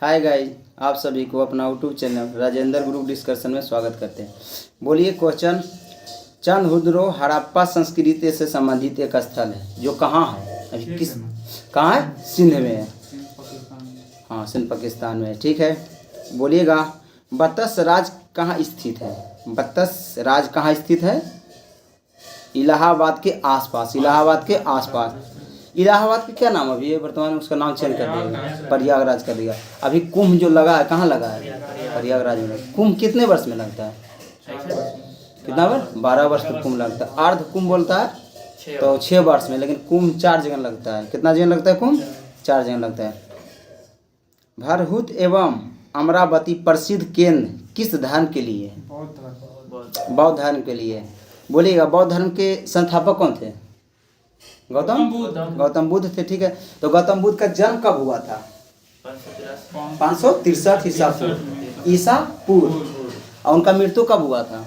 Hi guys, आप सभी को अपना YouTube channel Rajendra group discussion में स्वागत करते हैं। बोलिए क्वेश्चन। चंद्रहुदरो हड़प्पा संस्कृति से संबंधित एक स्थल है जो कहाँ है? अभी किस कहाँ है? सिंध में है। हाँ, सिंध पाकिस्तान में है। ठीक है, बोलिएगा बत्तस राज कहाँ स्थित है? बत्तस राज कहाँ स्थित है? इलाहाबाद के आसपास। इलाहाबाद के आसपास। इलाहाबाद का क्या नाम अभी है वर्तमान में? उसका नाम चेंज कर दिया, प्रयागराज कर दिया। अभी कुंभ जो लगा है कहाँ लगा है? प्रयागराज में। कुंभ कितने वर्ष में लगता है? कितना वर्ष? 12 वर्ष पर कुंभ लगता है। अर्ध कुंभ बोलता है तो 6 वर्ष में, लेकिन कुंभ 4 जगह लगता है। कितना जगह लगता है कुंभ? 4 जगह लगता है। भरहुत एवं अमरावती प्रसिद्ध केंद्र किस धर्म के लिए है? बौद्ध धर्म के लिए। बोलिएगा बौद्ध धर्म के संस्थापक कौन थे? गौतम बुद्ध थे। ठीक है, तो गौतम बुद्ध का जन्म कब हुआ था? 563 ईसा पूर्व। और उनका मृत्यु कब हुआ था?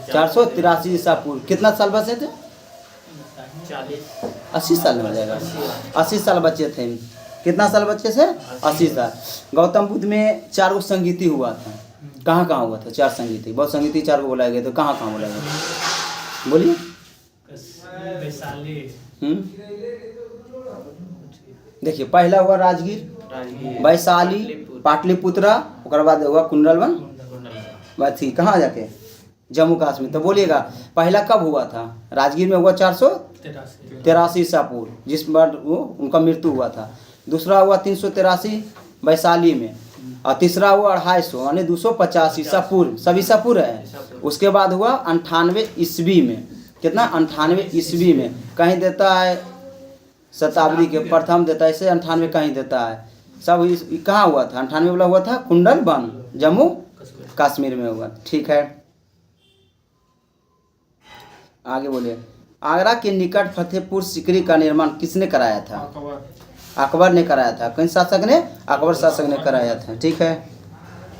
483 ईसा पूर्व। कितना साल बचे थे? 80 साल में हो जाएगा। 80 साल बचे थे। कितना साल बचे थे? 80 साल। गौतम बुद्ध में 4 गो संगीति हुआ था। कहाँ कहाँ हुआ था? 4 संगीति। बहुत संगीति 4 को बुलाए गए, तो कहाँ कहाँ बुलाए गए? बोलिए। देखिए, पहला हुआ राजगीर, वैशाली, पाटलिपुत्रा, उसके बाद हुआ कुंडलवन। बात थी कहाँ जाके? जम्मू कश्मीर। तो बोलिएगा पहला कब हुआ था? राजगीर में हुआ 483 ईसा पूर्व, जिस बार वो उनका मृत्यु हुआ था। दूसरा हुआ 383 वैशाली में, और तीसरा हुआ 250 यानी 250 ईसा पूर्व। सब ईसा पूर्व है। उसके बाद हुआ 98 ईस्वी में। कितना? 98 ईस्वी में। कहीं देता है शताब्दी के प्रथम देता है, इसे 98 कहीं देता है। सब कहाँ हुआ था? 98 वाला हुआ था कुंडलवन, जम्मू कश्मीर में हुआ। ठीक है, आगे बोलिए। आगरा के निकट फतेहपुर सीकरी का निर्माण किसने कराया था? अकबर ने कराया था। कौन शासक ने? अकबर शासक ने कराया था। ठीक है,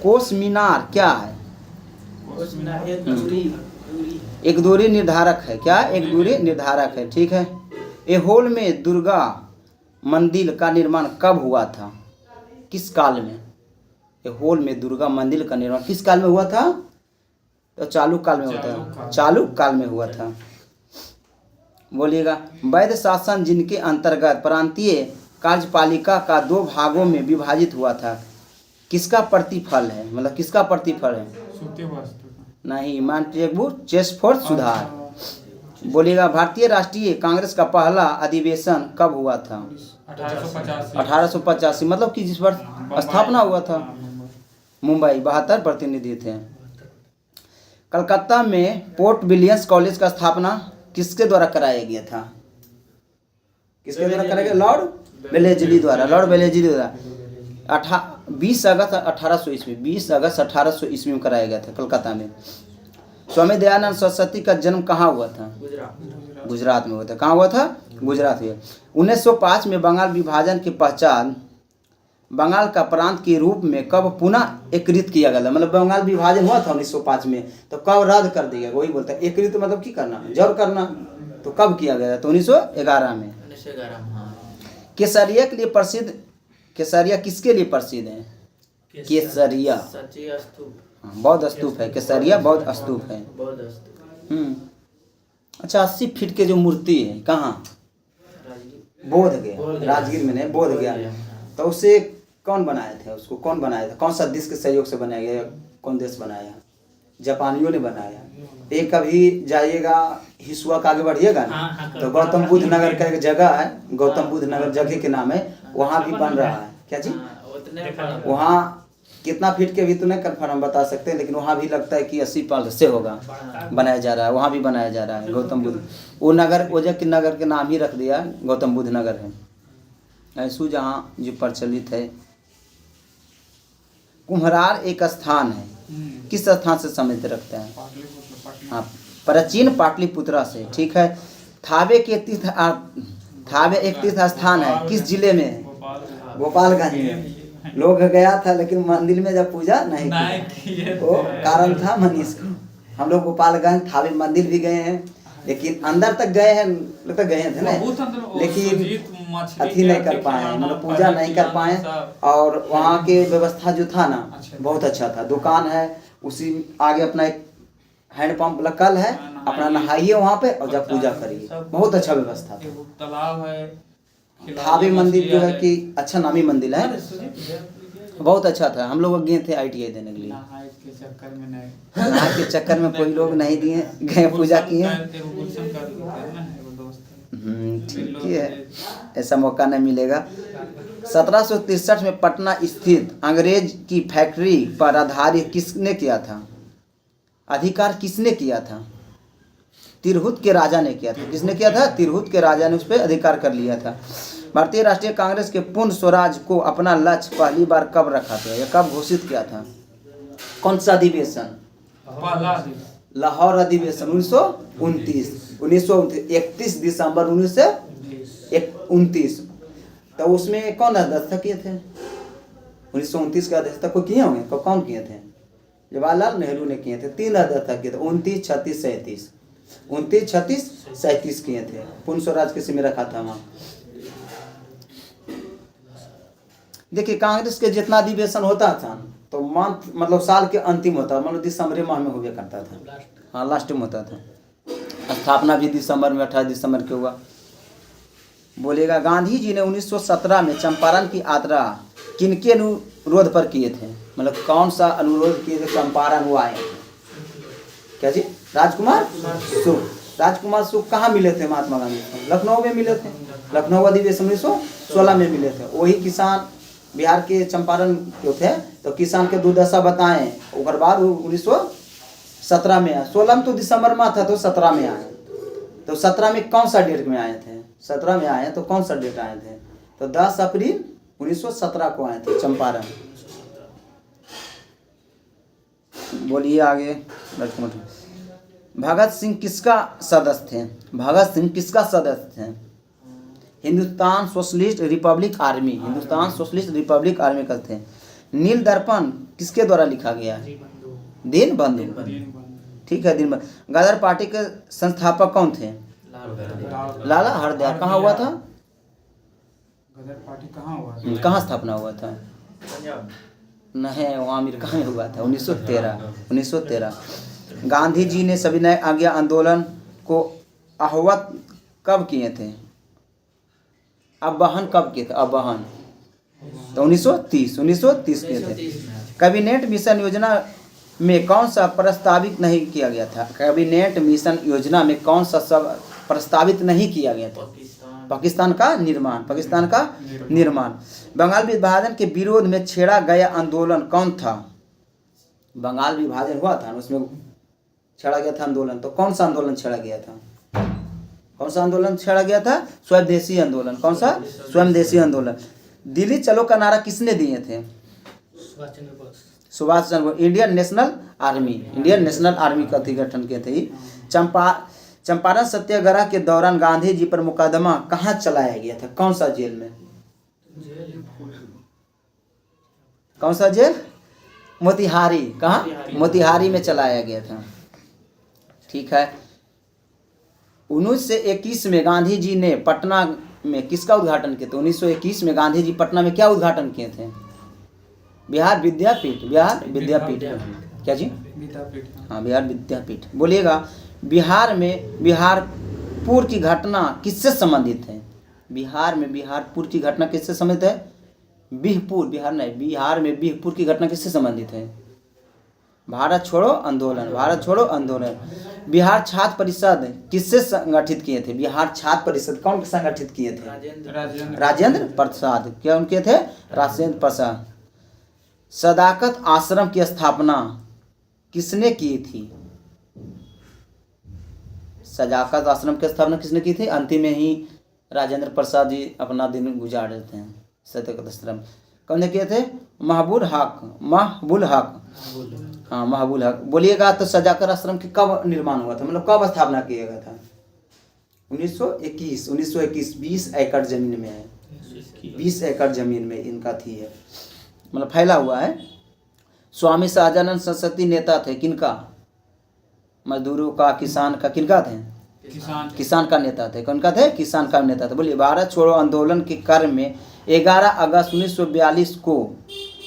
कोस मीनार क्या है? एक दूरी निर्धारक है। क्या? एक दूरी निर्धारक है। ठीक है, ऐहोल में दुर्गा मंदिर का निर्माण कब हुआ था? किस काल में? ऐहोल में दुर्गा मंदिर का निर्माण किस काल में हुआ था? तो चालुक्य काल में हुआ था। चालुक्य काल में हुआ था। बोलिएगा वैद्य शासन जिनके अंतर्गत प्रांतीय कार्यपालिका का 2 भागों में विभाजित हुआ था, किसका प्रतिफल है? मतलब किसका प्रतिफल है? नहीं, माउंटेबू चेम्सफोर्ड सुधार। बोलिएगा भारतीय राष्ट्रीय कांग्रेस का पहला अधिवेशन कब हुआ था? 1885। मतलब कि जिस वर्ष स्थापना हुआ था। मुंबई 72 प्रतिनिधि थे। कलकत्ता में पोर्ट विलियम्स कॉलेज का स्थापना किसके द्वारा कराया गया था? किसके द्वारा कराया गया? लॉर्ड वेलेस्ली द्वारा। लॉर्ड वेलेस्ली द्वारा 20 अगस्त 1800 ईस्वी। 20 अगस्त 1800 ईस्वी में कराया गया था कलकत्ता में। स्वामी दयानंद सरस्वती का जन्म कहाँ हुआ था? गुजरात में हुआ था। कहाँ हुआ था? गुजरात में। 1905 में बंगाल विभाजन की पहचान बंगाल का प्रांत के रूप में कब पुनः एकीकृत किया गया? मतलब बंगाल विभाजन हुआ था 1905 में, तो कब रद्द कर दिया? वही बोलता है एकीकृत मतलब की करना, जड़ करना। तो कब किया गया? तो 1911 में। केसरिया के लिए प्रसिद्ध। केसरिया किसके लिए प्रसिद्ध है? केसरिया बौद्ध स्तूप है। केसरिया बौद्ध स्तूप है। अच्छा, 80 फीट के जो मूर्ति है कहाँ? बोध गया। राजगीर में नहीं, बोध गया। तो उसे कौन बनाया था? उसको कौन बनाया था? कौन सा देश के सहयोग से बनाया गया? कौन देश बनाया? जापानियों ने बनाया। एक कभी जाइएगा हिसुआ का आगे बढ़िएगा ना, तो गौतम बुद्ध नगर का एक जगह है, गौतम बुद्ध नगर जगह के नाम है, वहाँ भी बन रहा है। क्या जी? वहाँ कितना फीट के भी तो नहीं कन्फर्म बता सकते, लेकिन वहाँ भी लगता है कि 80 पाल से होगा, बनाया जा रहा है। वहाँ भी बनाया जा रहा है गौतम बुद्ध। वो नगर वजह के नगर के नाम ही रख दिया, गौतम बुद्ध नगर है। ऐसू जहाँ जो प्रचलित है। कुम्हरार एक स्थान है, किस स्थान से संबंधित रखता है? हाँ, प्राचीन पाटलिपुत्रा से। ठीक है, थावे के थावे एक तीर्थ स्थान है, किस जिले में? गोपालगंज में। लोग गया था, लेकिन मंदिर में जब पूजा नहीं किया, तो कारण था मनीष को। हम लोग गोपालगंज थावे मंदिर भी गए हैं, लेकिन अंदर तक गए हैं, लगता गए थे ना, बहुत अंदर वो लेकिन सुजीत मछली अथी नहीं के कर पाए, खिलौना, मतलब पूजा नहीं कर पाए। सब। और वहाँ के व्यवस्था जो था ना अच्छा। बहुत अच्छा था। दुकान है, उसी आगे अपना एक हैंडपंप वाला कल है, अपना नहाइए वहाँ पे और जब पूजा करिए, बहुत अच्छा व्यवस्था था। एगो तालाब है, खिलौना थावे मंदिर मछली जो है है। कि अच्छा नामी मंदिर है, अरे सुजीत, बहुत अच्छा था। हम लोग गए थे ITI देने के लिए, नहाए के चक्कर में नहीं, नहाए के चक्कर में कोई लोग नहीं दिए, गए पूजा किए। एगो गुलशन कर लेते हैं ना, एगो दोस्त है। ठीक ही है, ऐसा मौका नहीं मिलेगा। 1763 में पटना स्थित अंग्रेज की फैक्ट्री पर आधारित किसने किया था? अधिकार किसने किया था? तिरहुत के राजा ने किया था। किसने किया था? तिरहुत के राजा ने उस पर अधिकार कर लिया था। भारतीय राष्ट्रीय कांग्रेस के पूर्ण स्वराज को अपना लक्ष्य पहली बार कब रखा था या कब घोषित किया था? कौन सा अधिवेशन? पहला दिन लाहौर अधिवेशन 1929, 31 दिसंबर 1929। तो उसमें कौन अध्यक्षता किए थे? 1929 का अध्यक्षता को किए होंगे, कौन किए थे? जवाहरलाल नेहरू ने किए थे। 3 अध्यक्षता किए थे, 29, 36, 37। 29, 36, 37 किए थे। पूर्ण स्वराज किसी में रखा था वहाँ। देखिए कांग्रेस के जितना अधिवेशन होता था तो मंथ मतलब साल के अंतिम होता, मतलब दिसंबर माह में हुआ करता था। हाँ, लास्ट में होता था। स्थापना भी दिसंबर में 28 दिसंबर के हुआ। बोलेगा गांधी जी ने 1917 में चंपारण की यात्रा किनके अनुरोध पर किए थे? मतलब कौन सा अनुरोध किए थे? चंपारण वो आए थे। क्या जी? राजकुमार सुख। राजकुमार सुख कहाँ मिले थे महात्मा गांधी को? लखनऊ में मिले थे। लखनऊ अधिवेशन 1916 में मिले थे। वही किसान बिहार के चंपारण जो थे तो किसान के दुर्दशा बताएं, उसके बाद 1917 में आए। 16 में तो दिसंबर माह था तो 17 में आए। तो 17 में कौन सा डेट में आए थे? 17 में आए तो कौन सा डेट आए थे? तो 10 अप्रैल 1917 को आए थे चंपारण। बोलिए आगे। भगत सिंह किसका सदस्य थे? भगत सिंह किसका सदस्य थे? Hindustan socialist Republic army, Hindustan socialist Republic army का थे। नील दर्पण किसके द्वारा लिखा गया? दीन बंधु। ठीक है, दीन बंधु। गदर पार्टी के संस्थापक कौन थे? लाला हरदयाल। कहाँ हुआ था? गदर पार्टी कहाँ हुआ था? कहाँ स्थापना हुआ था? नहीं, वहाँ अमेरिका में हुआ था 1913। गांधी जी ने सविनय आज्ञा आंदोलन को आह्वान कब किए थे? आह्वान कब किए थे? आह्वान तो 1930 किए थे। कैबिनेट मिशन योजना में कौन सा प्रस्तावित नहीं किया गया था? कैबिनेट मिशन योजना में कौन सा सब प्रस्तावित नहीं किया गया था? पाकिस्तान का निर्माण। पाकिस्तान का निर्माण। बंगाल विभाजन के विरोध में छेड़ा गया आंदोलन कौन था? बंगाल विभाजन हुआ था, उसमें छेड़ा गया था आंदोलन, तो कौन सा आंदोलन छेड़ा गया था? कौन सा आंदोलन छेड़ा गया था? स्वदेशी आंदोलन। कौन सा? स्वदेशी आंदोलन। दिल्ली चलो का नारा किसने दिए थे? Subhas Chandra Bose. Indian National Army, Indian National Army का गठन किए थे। चंपारण सत्याग्रह के दौरान गांधी जी पर मुकदमा कहाँ चलाया गया था? कौन सा जेल में? कौन सा जेल? मोतिहारी। कहाँ? मोतिहारी में चलाया गया था। ठीक है। 1921 में गांधी जी ने पटना में किसका उद्घाटन किया था? 1921 में गांधी जी पटना में क्या उद्घाटन किए थे? बिहार विद्यापीठ। बिहार विद्यापीठ। क्या जी? विद्यापीठ। हाँ, बिहार विद्यापीठ। बोलिएगा बिहार में बिहारपुर की घटना किससे संबंधित है? बिहार में बिहारपुर की घटना किससे संबंधित है? बिहपुर, बिहार नहीं, बिहार में बिहपुर की घटना किससे संबंधित है? भारत छोड़ो आंदोलन। भारत छोड़ो आंदोलन। बिहार छात्र परिषद किससे संगठित किए थे? बिहार छात्र परिषद कौन संगठित किए थे? राजेंद्र प्रसाद। क्या उनके थे? राजेंद्र प्रसाद। सदाकत आश्रम की स्थापना किसने की थी? सदाकत आश्रम की स्थापना किसने की थी? अंतिम में ही राजेंद्र प्रसाद जी अपना दिन गुजार देते हैं। सदाकत आश्रम कौन ने किए थे? महबूब हक। महबूब हक। हाँ, महबूब हक। बोलिएगा तो सदाकत आश्रम की कब निर्माण हुआ था, मतलब कब स्थापना किया गया था? 1921। 20 एकड़ जमीन में है। 20 एकड़ जमीन में इनका थी है, मतलब फैला हुआ है। स्वामी सहजानंद सरस्वती नेता थे किनका? मजदूरों का, किसान का, किनका थे? किसान का नेता थे। कौन का थे? किसान का नेता थे। बोलिए भारत छोड़ो आंदोलन के क्रम में 11 अगस्त 1942 को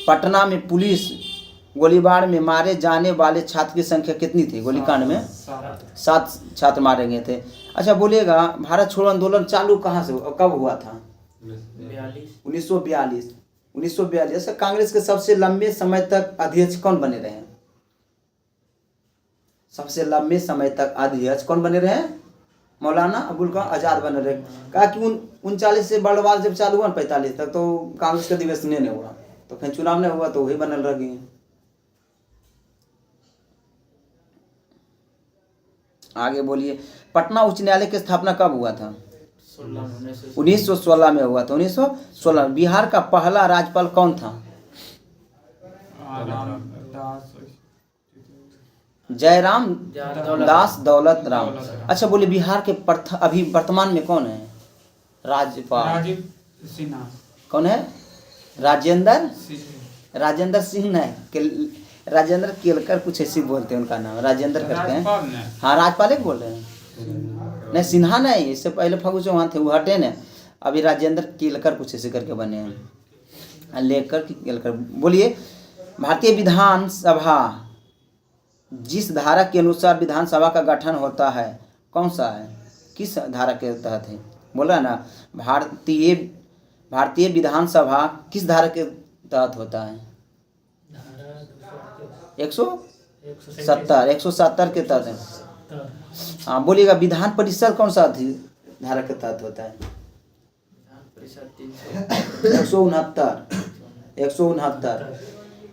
पटना में पुलिस गोलीबार में मारे जाने वाले छात्र की संख्या कितनी थी? गोलीकांड में 7 छात्र मारे गए थे। अच्छा बोलिएगा भारत छोड़ो आंदोलन चालू कहाँ से कब हुआ था? 1942। 1942। ऐसे कांग्रेस के सबसे लंबे समय तक अध्यक्ष कौन बने रहे? सबसे लंबे समय तक अध्यक्ष कौन बने रहे? मौलाना अबुल कलाम आजाद बने रहे। कहा कि 39 से बर्डवाल जब चालू हुआ 45 तक तो कांग्रेस का दिवस नहीं हुआ, तो फिर चुनाव नहीं हुआ तो वही बनल रह गई। आगे बोलिए पटना उच्च न्यायालय की स्थापना कब हुआ था? 1916 में हुआ था। 1916। बिहार का पहला राज्यपाल कौन था? जयराम दास दौलत राम। अच्छा बोलिए बिहार के अभी वर्तमान में कौन है राज्यपाल? कौन है? राजेंद्र सिंह नहीं, राजेंद्र केलकर कुछ ऐसी बोलते हैं, उनका नाम राजेंद्र करते हैं। हाँ राजपाल बोल रहे हैं, नहीं सिन्हा नहीं, इससे पहले फगू चौहान थे वो हटे न, अभी राजेंद्र केलकर कुछ ऐसे करके बने हैं, लेकर केलकर। बोलिए भारतीय विधानसभा जिस धारा के अनुसार विधानसभा का गठन होता है कौन सा है? किस धारा के तहत है? बोला ना भारतीय विधानसभा किस धारा के तहत होता है? 170 के तहत है। हाँ बोलिएगा विधान परिषद कौन सा धारा के तहत होता है? 169।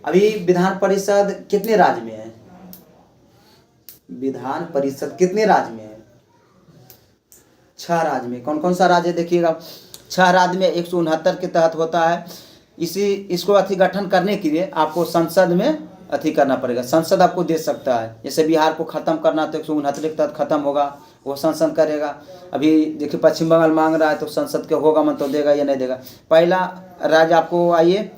अभी विधान परिषद कितने राज्य में है? विधान परिषद कितने राज्य में है? 6 राज्य में। कौन कौन सा राज्य देखिएगा? 6 राज्य में 169 के तहत होता है। इसको गठन करने के लिए आपको संसद में करना पड़ेगा। संसद आपको दे सकता है, जैसे बिहार को खत्म करना तो 169 के तहत खत्म होगा, वो संसद करेगा। अभी देखिए पश्चिम बंगाल मांग रहा है तो संसद के होगा मन तो देगा या नहीं देगा। पहला राज्य आपको आइए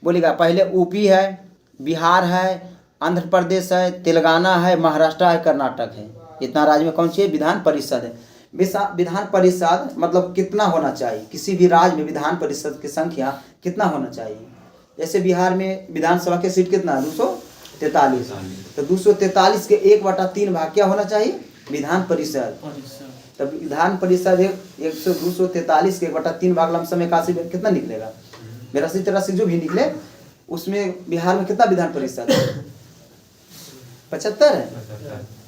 बोलिएगा, पहले यूपी है, बिहार है, आंध्र प्रदेश है, तेलंगाना है, महाराष्ट्र है, कर्नाटक है। इतना राज्य में कौन सी है? विधान परिषद है। विधान परिषद मतलब कितना होना चाहिए? किसी भी राज्य में विधान परिषद की संख्या कितना होना चाहिए? जैसे बिहार में विधानसभा के सीट कितना है? 243। तो 243 के 1/3 भाग क्या होना चाहिए? विधान परिषद। तब विधान परिषद 243 के 1/3 भाग लमसम 81 कितना निकलेगा? 82-83 जो भी निकले उसमें बिहार में कितना विधान परिषद है? 75 है।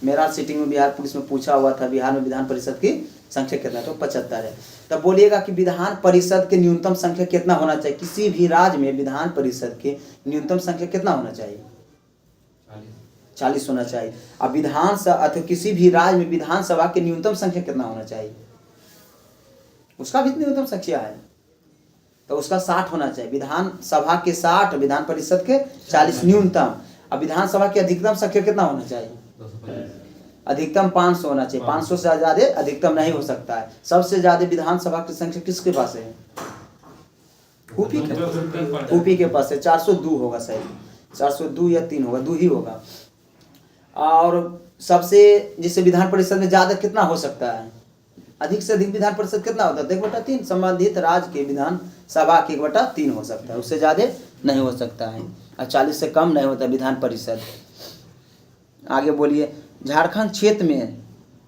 मेरा सीटिंग में बिहार पुलिस में पूछा हुआ था बिहार में विधान परिषद की संख्या कितना, तो 75 है। तब बोलिएगा कि विधान परिषद के न्यूनतम संख्या कितना होना चाहिए? किसी भी राज्य में विधान परिषद के न्यूनतम संख्या कितना होना चाहिए? 40 होना चाहिए। अब अथवा किसी भी राज्य में विधानसभा के न्यूनतम संख्या कितना होना चाहिए? उसका भी न्यूनतम संख्या है तो उसका 60 होना चाहिए। विधानसभा के 60, विधान परिषद के 40 न्यूनतम। अब विधानसभा की अधिकतम संख्या कितना होना चाहिए? अधिकतम 500 होना चाहिए। 500 से ज्यादा अधिकतम नहीं हो सकता है। सबसे ज्यादा विधानसभा की संख्या किसके पास है? यूपी के पास है। 402 होगा शायद, 402 या 3 होगा, 2 ही होगा। और सबसे जिससे विधान परिषद में ज्यादा कितना हो सकता है? अधिक से अधिक विधान परिषद कितना होता है? 1/3। संबंधित राज्य के विधान सभा के 1/3 हो सकता है, उससे ज्यादा नहीं हो सकता है। और 40 से कम नहीं होता विधान परिषद। आगे बोलिए झारखंड क्षेत्र में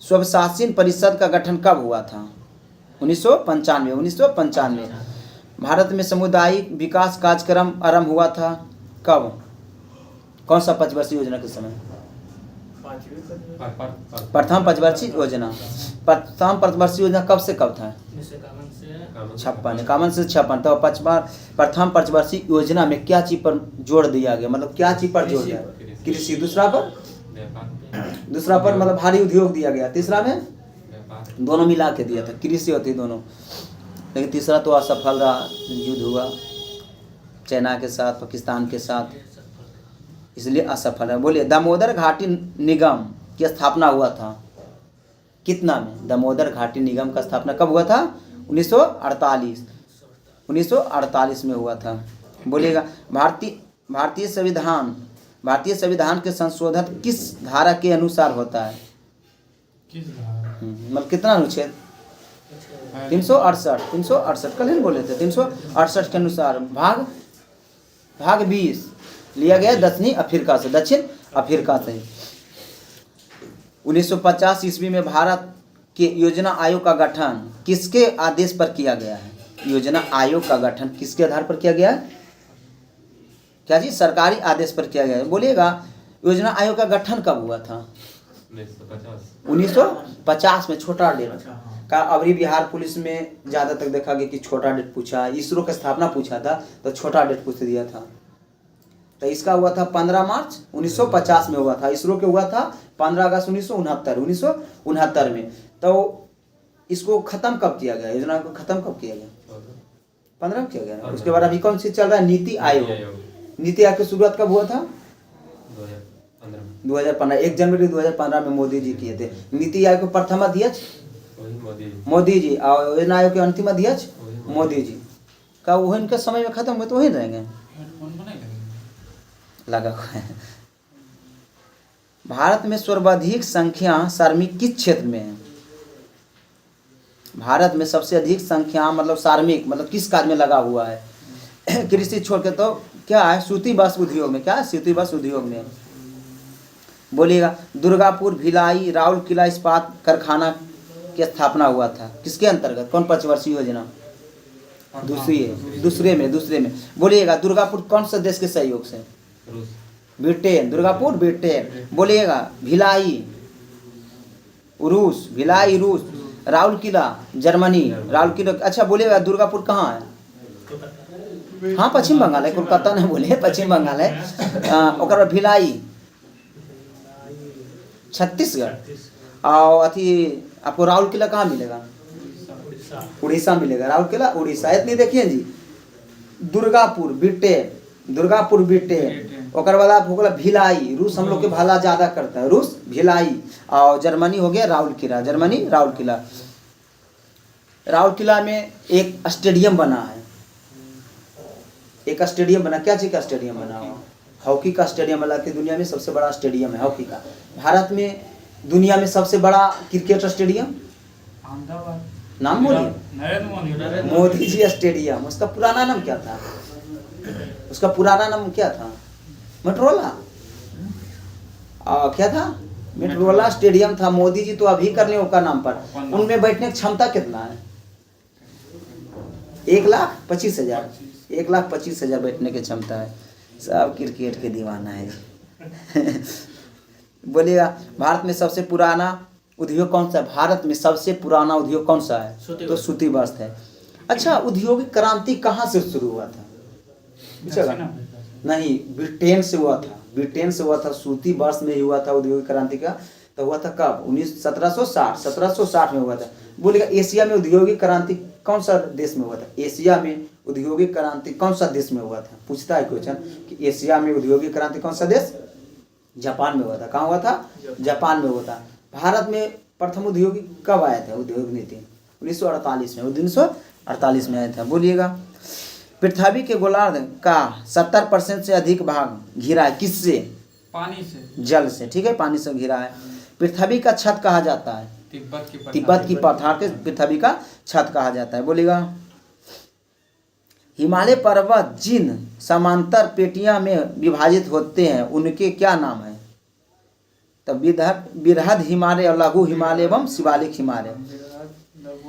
स्वशासन परिषद का गठन कब हुआ था? 1995। भारत में सामुदायिक विकास कार्यक्रम आरंभ हुआ था कब? कौन सा पंचवर्षीय योजना के समय? प्रथम पंचवर्षीय योजना। प्रथम पंचवर्षीय योजना कब से कब था? 51 से 56। तो प्रथम पंचवर्षीय योजना में क्या चीज पर जोड़ दिया गया? मतलब क्या चीज पर जोड़ दिया? कृषि। दूसरा पर मतलब भारी उद्योग दिया गया। तीसरा में दोनों मिला के दिया था, कृषि होती दोनों। लेकिन तीसरा तो असफल रहा, युद्ध हुआ चाइना के साथ, पाकिस्तान के साथ, इसलिए असफल है। बोलिए दामोदर घाटी निगम की स्थापना हुआ था कितना में? दामोदर घाटी निगम का स्थापना कब हुआ था? 1948 में हुआ था। बोलिएगा भारतीय संविधान के संशोधन किस धारा के अनुसार होता है? किस धारा? मतलब कितना अनुच्छेद 368 कल ही बोले थे 368 के अनुसार भाग 20 लिया गया दक्षिण अफ्रीका से। 1950 ईस्वी में भारत के योजना आयोग का गठन किसके आदेश पर किया गया है? योजना आयोग का गठन किसके आधार पर किया गया है? क्या जी? सरकारी आदेश पर किया गया है। बोलिएगा योजना आयोग का गठन कब हुआ था? 1950 में। छोटा डेट का अबरी बिहार पुलिस में ज़्यादा तक देखा गया कि छोटा डेट पूछा। इसरो की स्थापना पूछा था तो छोटा डेट पूछ दिया था। तो इसका हुआ था 15 मार्च 1950 में हुआ था। इसरो के हुआ था 15 अगस्त 1969 में। तो इसको खत्म कब किया गया? योजना को खत्म कब किया गया? 15 किया गया। उसके बाद अभी कौन सी चल रहा है? नीति आयोग। नीति आयोग की शुरुआत कब हुआ था? 2015। 1 जनवरी 2015 में मोदी जी किए थे। नीति आयोग के प्रथम अध्यक्ष मोदी जी और योजना आयोग के अंतिम अध्यक्ष मोदी जी का वो इनके समय में खत्म हुए तो वही रहेंगे लगा हुआ है। भारत में सर्वाधिक संख्या श्रमिक किस क्षेत्र में है? भारत में सबसे अधिक संख्या मतलब श्रमिक मतलब किस कार्य में लगा हुआ है? कृषि छोड़ के तो क्या है? सूती वस्त्र उद्योग में। क्या है? सूती वस्त्र उद्योग में। बोलिएगा दुर्गापुर भिलाई राउरकेला इस्पात कारखाना की स्थापना हुआ था किसके अंतर्गत? कौन पंचवर्षीय योजना? दूसरे में। बोलिएगा दुर्गापुर कौन सा देश के सहयोग से? ब्रिटेन। दुर्गापुर ब्रिटेन। बोलिएगा भिलाई रूस। राउरकेला जर्मनी। राउरकेला। अच्छा बोलिएगा दुर्गापुर कहाँ है? हाँ पश्चिम बंगाल है। कोलकाता नहीं बोले, पश्चिम बंगाल है। और भिलाई छत्तीसगढ़। और अथी आपको राउरकेला कहाँ मिलेगा? उड़ीसा मिलेगा। राउरकेला उड़ीसा। इतनी देखिए जी दुर्गापुर ब्रिटेन। और बाद आप हो गया भिलाई। रूस हम लोग के भला ज़्यादा करता है। रूस भिलाई। और जर्मनी हो गया राउरकेला। राउरकेला में एक स्टेडियम बना है। क्या चीज़ का स्टेडियम बना हुआ? हॉकी का स्टेडियम बना के दुनिया में सबसे बड़ा स्टेडियम है हॉकी का। भारत में दुनिया में सबसे बड़ा क्रिकेट स्टेडियम नाम बोलिए। मोदी जी स्टेडियम। उसका पुराना नाम क्या था? मेट्रोला। क्या था? मेट्रोला स्टेडियम था। मोदी जी तो अभी करने उनका नाम पर। उनमें बैठने की क्षमता कितना है? 1,25,000। 1,25,000 बैठने की क्षमता है। सब क्रिकेट के दीवाना है। बोलिएगा भारत में सबसे पुराना उद्योग कौन सा है? भारत में सबसे पुराना उद्योग कौन सा है? तो सूती वस्त्र है। अच्छा औद्योगिक क्रांति कहाँ से शुरू हुआ था? नहीं, ब्रिटेन से हुआ था। सूती वस्त्र में ही हुआ था औद्योगिक क्रांति का। तो हुआ था कब? 1760 में हुआ था। बोलिएगा एशिया में औद्योगिक क्रांति कौन सा देश में हुआ था? एशिया में औद्योगिक क्रांति कौन सा देश में हुआ था? पूछता है क्वेश्चन कि एशिया में औद्योगिक क्रांति कौन सा देश? जापान में हुआ था। कहाँ हुआ था? जापान में हुआ था। भारत में प्रथम औद्योगिक कब आया था? उद्योग नीति 1948 में। 1948 में आया था। बोलिएगा पृथ्वी के गोलार्ध का 70% से अधिक भाग घिरा है किससे? पानी से। जल से। ठीक है, पानी से घिरा है। पृथ्वी का छत कहा जाता है? तिब्बत की पठार के पृथ्वी का छत कहा जाता है। बोलिएगा हिमालय पर्वत जिन समांतर पेटियां में विभाजित होते हैं उनके क्या नाम है? तो बृहद हिमालय और लघु हिमालय एवं शिवालिक हिमालय।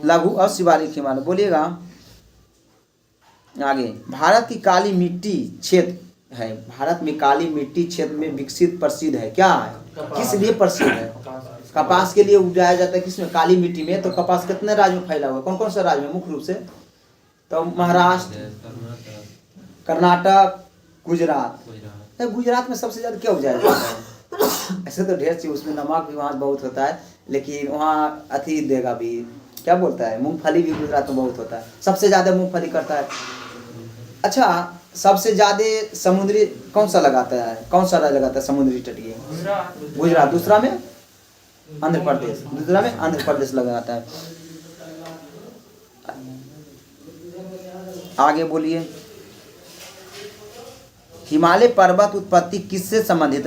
लघु और शिवालिक हिमालय। बोलिएगा आगे भारत की काली मिट्टी क्षेत्र है। भारत में काली मिट्टी क्षेत्र में विकसित प्रसिद्ध है। क्या है? किस लिए प्रसिद्ध है? कपास के लिए उगाया जाता है। किसमें? काली मिट्टी में। तो कपास कितने राज्य में फैला हुआ है? कौन कौन सा राज्य में? मुख्य रूप से तो महाराष्ट्र, कर्नाटक, गुजरात। गुजरात में सबसे ज्यादा क्या उगाया जाता है? ऐसे तो ढेर चीज, उसमें नमक भी वहाँ बहुत होता है, लेकिन वहाँ अथी देगा भी, क्या बोलता है, मूंगफली भी गुजरात में बहुत होता है। सबसे ज्यादा मूंगफली करता है। अच्छा सबसे ज्यादा समुद्री कौन सा लगाता है? कौन सा राज्य लगाता है समुद्री तटीय? गुजरात। दूसरा में आंध्र प्रदेश लगाता है। आगे बोलिए हिमालय पर्वत उत्पत्ति किससे संबंधित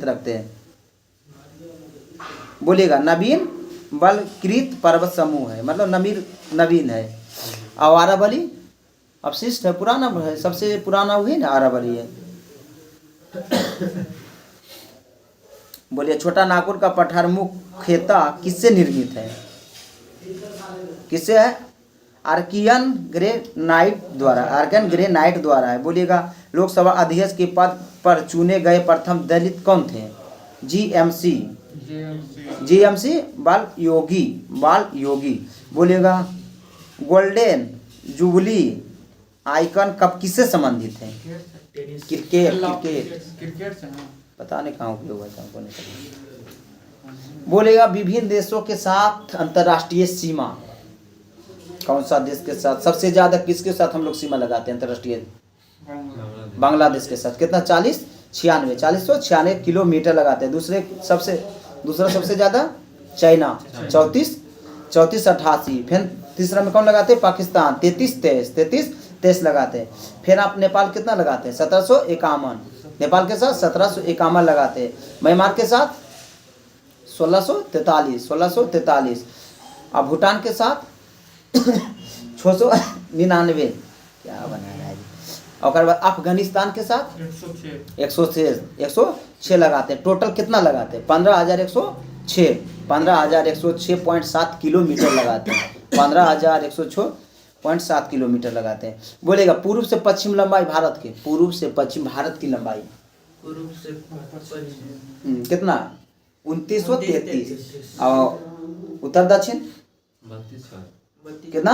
रखते हैं? बोलिएगा नवीन बलकृत पर्वत समूह है, मतलब नवीन है। और आरावली अवशिष्ट है, पुराना है, सबसे पुराना वही ना आरावली है। बोलिए छोटा नागपुर का पठार मुख्यतः किससे निर्मित है? किससे है? आर्कियन ग्रेनाइट द्वारा है। बोलिएगा लोकसभा अध्यक्ष के पद पर चुने गए प्रथम दलित कौन थे? जीएमसी बाल योगी। बोलिएगा गोल्डन जुबली आइकन कब किससे संबंधित है? क्रिकेट से हाँ। पता नहीं कहाँ उपयोग होता है, हमको नहीं पता। बोलेगा विभिन्न देशों के साथ अंतर्राष्ट्रीय सीमा, कौन सा देश के साथ सबसे ज्यादा, किसके साथ हम लोग सीमा लगाते हैं अंतर्राष्ट्रीय? बांग्लादेश के साथ। कितना? 496 किलोमीटर लगाते हैं। दूसरा सबसे ज्यादा चाइना 3488। फिर तीसरा में कौन लगाते हैं? पाकिस्तान 33 लगाते हैं। फिर आप नेपाल कितना लगाते हैं? 1751। नेपाल के साथ 1751 लगाते हैं। म्यांमार के साथ 1643। अब भूटान के साथ 699। क्या बनाया है? और बाद अफगानिस्तान के साथ 106 लगाते हैं। टोटल कितना लगाते हैं? 15,106.7 किलोमीटर लगाते हैं। 15,106.7 किलोमीटर लगाते हैं। बोलेगा पूर्व से पश्चिम लंबाई भारत के, पूर्व से पश्चिम भारत की लंबाई कितना? 2933। और उत्तर दक्षिण कितना?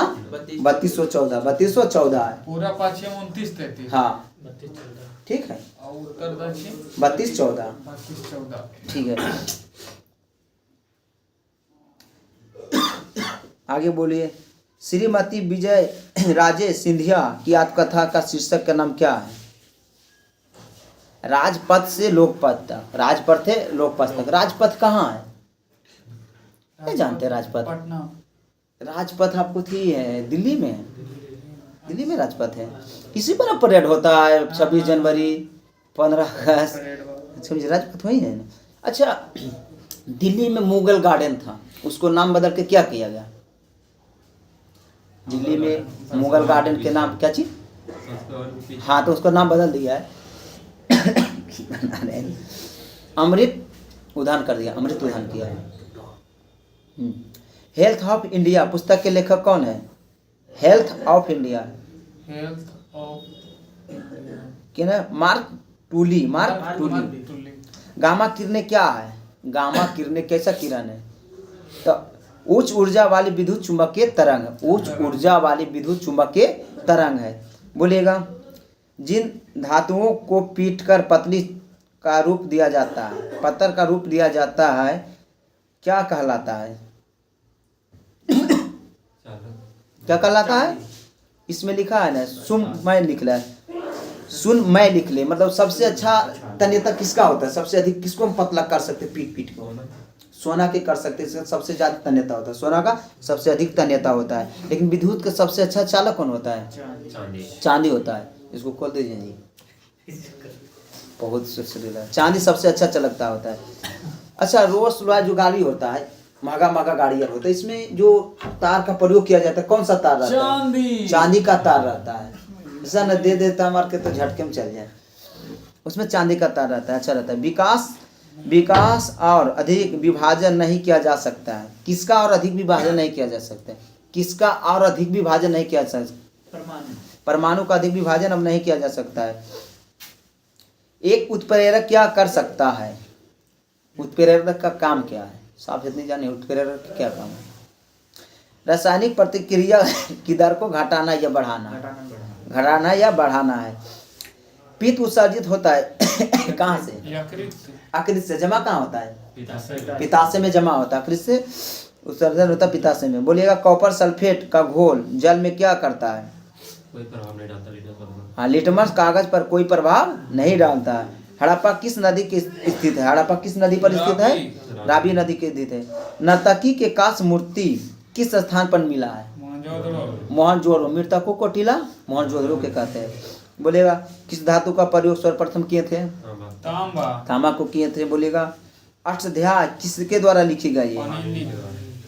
3214 है। पूरा पश्चिम 2933। हाँ ठीक है। और उत्तर दक्षिण 3214। 3214। ठीक है, आगे बोलिए। श्रीमती विजय राजे सिंधिया की आत्मकथा का शीर्षक का नाम क्या है? राजपथ से लोकपथ तक, राजपथ से लोकपथ तक। राजपथ कहाँ है? नहीं जानते राजपथ? पटना। राजपथ आपको थी है दिल्ली में है। दिल्ली में राजपथ है। किसी पर परेड होता है 26 जनवरी 15 अगस्त, समझिए राजपथ वही है ना। अच्छा, दिल्ली में मुगल गार्डन था, उसको नाम बदल के क्या किया गया? दिल्ली में मुगल गार्डन के नाम क्या चीज? हाँ तो उसका नाम बदल दिया है। अमृत उद्यान कर दिया, अमृत उद्यान किया है। हेल्थ ऑफ इंडिया पुस्तक के लेखक कौन है? हेल्थ ऑफ इंडिया क्या ना? मार्क टूली। गामा किरणें क्या है? गामा किरणें कैसा किरण है? तो उच्च ऊर्जा वाली विद्युत चुंबकीय तरंग, उच्च ऊर्जा वाली विद्युत चुंबकीय तरंग है। बोलिएगा जिन धातुओं को पीटकर पतली का रूप दिया जाता है, पत्थर का रूप दिया जाता है, क्या कहलाता है? क्या कहलाता है? इसमें लिखा है ना, सुनमय लिखला है, सुनमय लिख ले। मतलब सबसे अच्छा तन्यता किसका होता है? सबसे अधिक किसको हम पतला कर सकते हैं? पीट को सोना के कर सकते हैं, सबसे ज्यादा तन्यता होता है। सोना का सबसे अधिक तन्यता होता है। लेकिन विद्युत का सबसे अच्छा चालक कौन होता है? चांदी होता है। इसको खोल दीजिए जी, बहुत सुरीला। चांदी सबसे अच्छा चलकता होता है। अच्छा, रोल्स रॉयस जो गाड़ी होता है, महंगा गाड़ी होता है, इसमें जो तार का प्रयोग किया जाता है कौन सा तार रहता है? चांदी का तार रहता है। ऐसा न दे देता मार के तो झटके में चल जाए, उसमें चांदी का तार रहता है। अच्छा रहता है। विकास और अधिक विभाजन नहीं किया जा सकता है। किसका और अधिक विभाजन नहीं किया जा सकता है? किसका और अधिक विभाजन नहीं किया जा सकता? परमाणु का अधिक विभाजन अब नहीं किया जा सकता है। एक उत्प्रेरक क्या कर सकता है? उत्प्रेरक का काम क्या है? साफ इतनी जाने उत्प्रेरक का क्या काम है? रासायनिक प्रतिक्रिया की दर को घटाना या बढ़ाना है। पित्त उत्सर्जित होता है कहाँ से? यकृत से। जमा कहाँ होता है? पित्ताशय में जमा होता है। यकृत से उत्सर्जन होता है पित्ताशय में। बोलिएगा कॉपर सल्फेट का घोल जल में क्या करता है? कोई प्रभाव नहीं डालता। हाँ, लिटमस कागज पर कोई प्रभाव नहीं डालता है। हड़प्पा किस नदी के स्थित है? हड़प्पा किस नदी पर स्थित है? रावी नदी के स्थित है। नर्तकी के कांस्य मूर्ति किस स्थान पर मिला है? मोहनजोदड़ो। मृतकों को टीला मोहनजोदड़ो के कहते हैं। बोलेगा किस धातु का प्रयोग सर्वप्रथम किए थे? तांबा को किए थे। बोलेगा अष्टाध्याय किसके द्वारा लिखी गई है?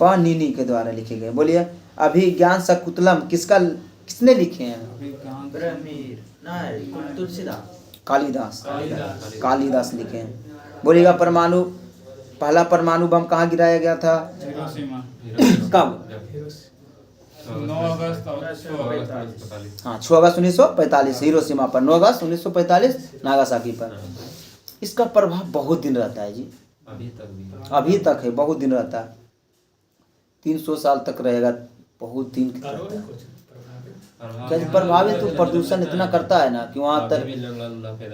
पाणिनि के द्वारा लिखे गए। बोलिए अभिज्ञान शाकुंतलम किसने लिखे हैं? अभिज्ञान कालिदास। कालिदास लिखे हैं। बोलिएगा परमाणु पहला परमाणु बम कहाँ गिराया गया था? हिरोशिमा कब? 9 अगस्त 1945। हाँ 6 अगस्त 1945 हिरोशिमा पर, 9 अगस्त 1945 नागासाकी पर। इसका प्रभाव बहुत दिन रहता है जी, अभी तक है, बहुत दिन रहता है, 300 साल तक रहेगा, बहुत दिन रहता है। क्या प्रभावित तो प्रदूषण इतना करता है ना कि वहाँ तक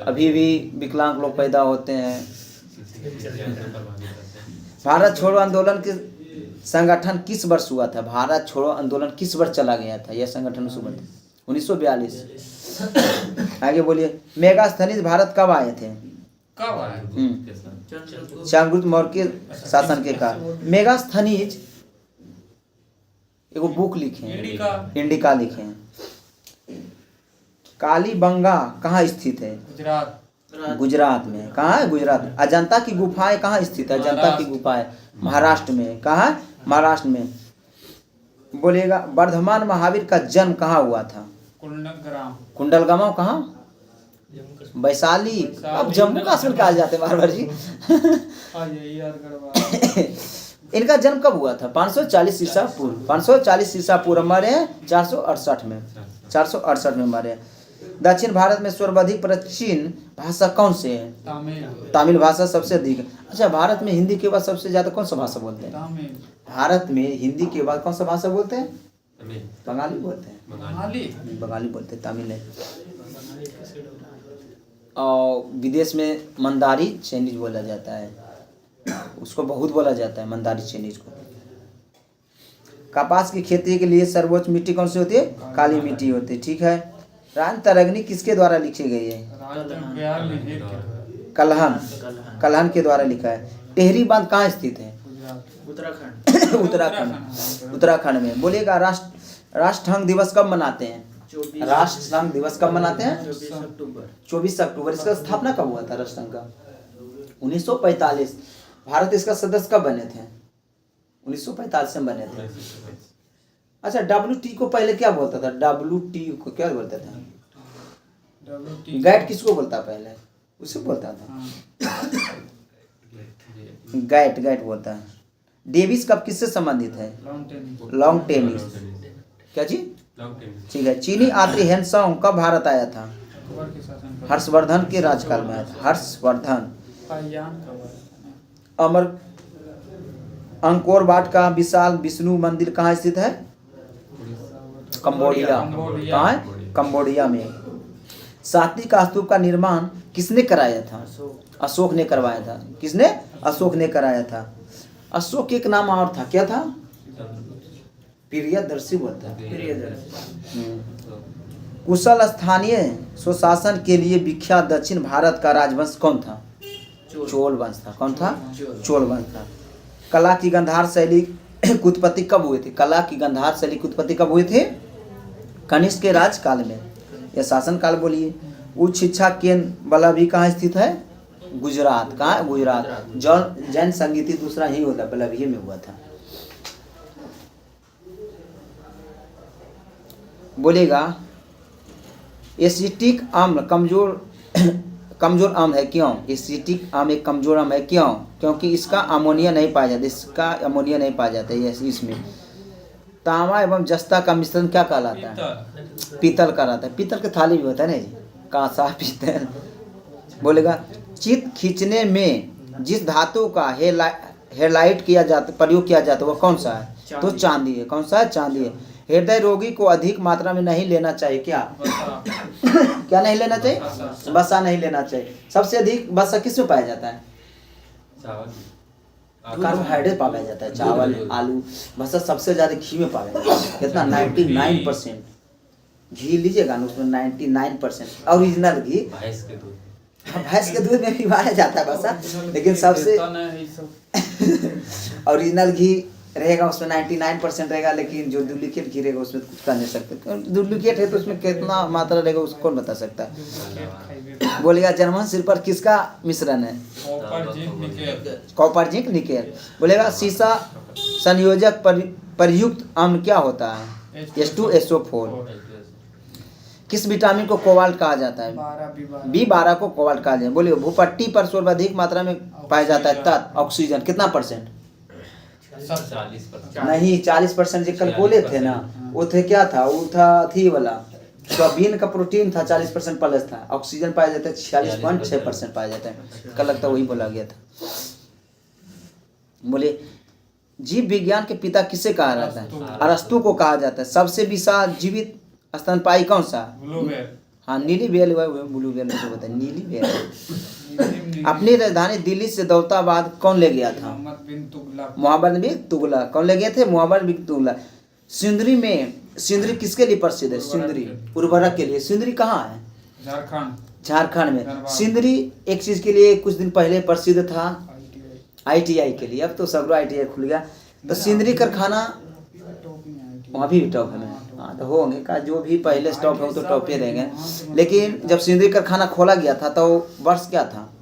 अभी भी विकलांग लोग पैदा होते हैं। भारत छोड़ो आंदोलन के संगठन किस वर्ष हुआ था? भारत छोड़ो आंदोलन किस वर्ष चला गया था यह संगठन? 1942। आगे बोलिए मेगास्थनीज भारत कब आए थे? कब आए? चंद्रगुप्त मौर्य के शासन के काल। मेगास्थनीज एगो बुक लिखे हैं, इंडिका लिखे हैं। कालीबंगा कहाँ स्थित है? गुजरात में। कहाँ है? गुजरात में। अजंता की गुफाएं कहाँ स्थित है? अजंता की गुफाएं महाराष्ट्र में। कहाँ है? महाराष्ट्र में। बोलिएगा वर्धमान महावीर का जन्म कहाँ हुआ था? कुंडलगांव। कहाँ? वैशाली। अब जम्मू कश्मीर कहा जाते बार बार जी। इनका जन्म कब हुआ था? 540 ईसा पूर्व। 540 ईसा पूर्व मरे हैं 468 में। 468 में मरे। दक्षिण भारत में सर्वाधिक प्राचीन भाषा कौन से है? तमिल भाषा सबसे अधिक है। अच्छा भारत में हिंदी के बाद सबसे ज्यादा कौन सा भाषा बोलते हैं? भारत में हिंदी के बाद कौन सा भाषा बोलते हैं? बंगाली बोलते हैं। बंगाली बोलते हैं, तमिल है। और विदेश में मंदारी चाइनीज बोला जाता है, उसको बहुत बोला जाता है मंदारी चाइनीज को। कपास की खेती के लिए सर्वोच्च मिट्टी कौन सी होती है? काली मिट्टी होती है। ठीक है। रान तरंगिणी किसके द्वारा लिखी गई है? कल्हन के द्वारा लिखा है। टेहरी बांध कहाँ स्थित है? उत्तराखंड में। बोलिएगा राष्ट्रसंघ दिवस कब मनाते हैं? राष्ट्रसंघ दिवस कब मनाते हैं? 24 अक्टूबर। इसका स्थापना कब हुआ था राष्ट्रसंघ का? 1945। भारत इसका सदस्य कब बने थे? 1945 में बने थे। अच्छा WT को पहले क्या बोलता था? WT को क्या बोलता था? गैट किसको बोलता पहले? उसे बोलता था गैट बोलता है। डेविस कप किससे संबंधित है? Long tennis. क्या चीज? ठीक है। चीनी यात्री हैंसोंग कब भारत आया था? हर्षवर्धन के राजकाल में आया था। हर्षवर्धन। अंकोर वाट का विशाल विष्णु मंदिर कहाँ स्थित है? कंबोडिया। कहाँ है? कंबोडिया में। सातवीं का स्तूप का निर्माण किसने कराया था? अशोक ने करवाया था। किसने? अशोक ने कराया था। अशोक एक नाम और था, क्या था? प्रियदर्शी बोलता है। कुशल स्थानीय स्वशासन के लिए विख्यात दक्षिण भारत का राजवंश कौन था? चोल वंश था। कौन था? चोल वंश था। कला की गंधार शैली की उत्पत्ति कब हुई थी? कला की गंधार शैली की उत्पत्ति कब हुई थी? कनिष्क के राजकाल में या शासन काल। बोलिए उच्च शिक्षा केंद्र वाला भी कहाँ स्थित है? गुजरात। कहाँ? गुजरात। जैन संगीति दूसरा ही होता बलविये में हुआ था। बोलेगा एसिटिक अम्ल कमजोर अम्ल है। क्यों? एसिटिक अम्ल एक कमजोर अम्ल है। क्यों? क्योंकि इसका अमोनिया नहीं पाया जाता। इसका अमोनिया नहीं पाया जाता है इसमें। तांबा एवं जस्ता का मिश्रण क्या कहलाता है? पीतल कहलाता है। पीतल के थाली भी होता है ना जी, कांसा पीतल। बोलेगा चित्र खींचने में जिस धातु का हेलाइट किया जाता प्रयोग किया जाता है वो कौन सा है? तो चांदी है। कौन सा है? चांदी है। हृदय रोगी को अधिक मात्रा में नहीं लेना चाहिए। क्या? क्या नहीं लेना चाहिए? वसा नहीं लेना चाहिए। सबसे अधिक वसा किस में पाया जाता है? कार्बोहाइड्रेट पाया जाता है। चावल, आलू। वसा सबसे ज्यादा घी में पाया जाता है। कितना? 99%। घी लीजिएगा ना, उसमें 99% ओरिजिनल घी। भैंस के दूध में भी पाया जाता है वसा, लेकिन सबसे ओरिजिनल घी रहेगा उसमें 99% रहेगा, लेकिन जो डुप्लीकेट घी रहेगा उसमें कुछ कर नहीं सकते। डुप्लीकेट है तो उसमें कितना मात्रा रहेगा उसको कौन बता सकता है। डुप्लीकेट खाइबे बोलेगा जर्मन सिल्वर किसका मिश्रण है? Copper zinc nickel copper zinc nickel. बोलेगा सीसा संयोजक प्रयुक्त अम्ल क्या होता है? H2SO4। किस विटामिन को कोबाल्ट कहा जाता है? 12 B12 को कोबाल्ट कहा जाता है। बोलिए भूपट्टी पर सर्वाधिक मात्रा में पाया जाता है तत्व ऑक्सीजन कितना परसेंट? 40%। नहीं 40% जो कल बोले थे ना, वो थे क्या था? वो था थी वाला सोयाबीन का प्रोटीन था 40% प्लस था, ऑक्सीजन पाया जाता है 46.6% पाया जाता है। कल लगता वही बोला गया था। बोले जीव विज्ञान के पिता किसे कहा जाता है? अरस्तु को कहा जाता है। सबसे विशाल जीवित स्तनपायी कौन सा? ब्लूबेर हाँ नीली बेल, ब्लू बेल मुझे बताया, नीली बेल। अपनी राजधानी दिल्ली से दौलताबाद कौन ले गया था? मोहम्मद बिन तुगलक। कौन ले गए थे? मोहम्मद बिन तुगलक। सिंदरी में, सिंदरी किसके लिए प्रसिद्ध है? सिंदरी उर्वरक के लिए। सिंदरी कहाँ है? झारखंड में। सिंदरी एक चीज के लिए कुछ दिन पहले प्रसिद्ध था, ITI के लिए। अब तो सगरो ITI खुल गया। तो सिंदरी कारखाना वहाँ भी टॉप है। हाँ तो होंगे का जो भी पहले स्टॉप है वो तो टॉप ही रहेंगे। लेकिन जब सिंदरी कारखाना खोला गया था तो वर्ष क्या था?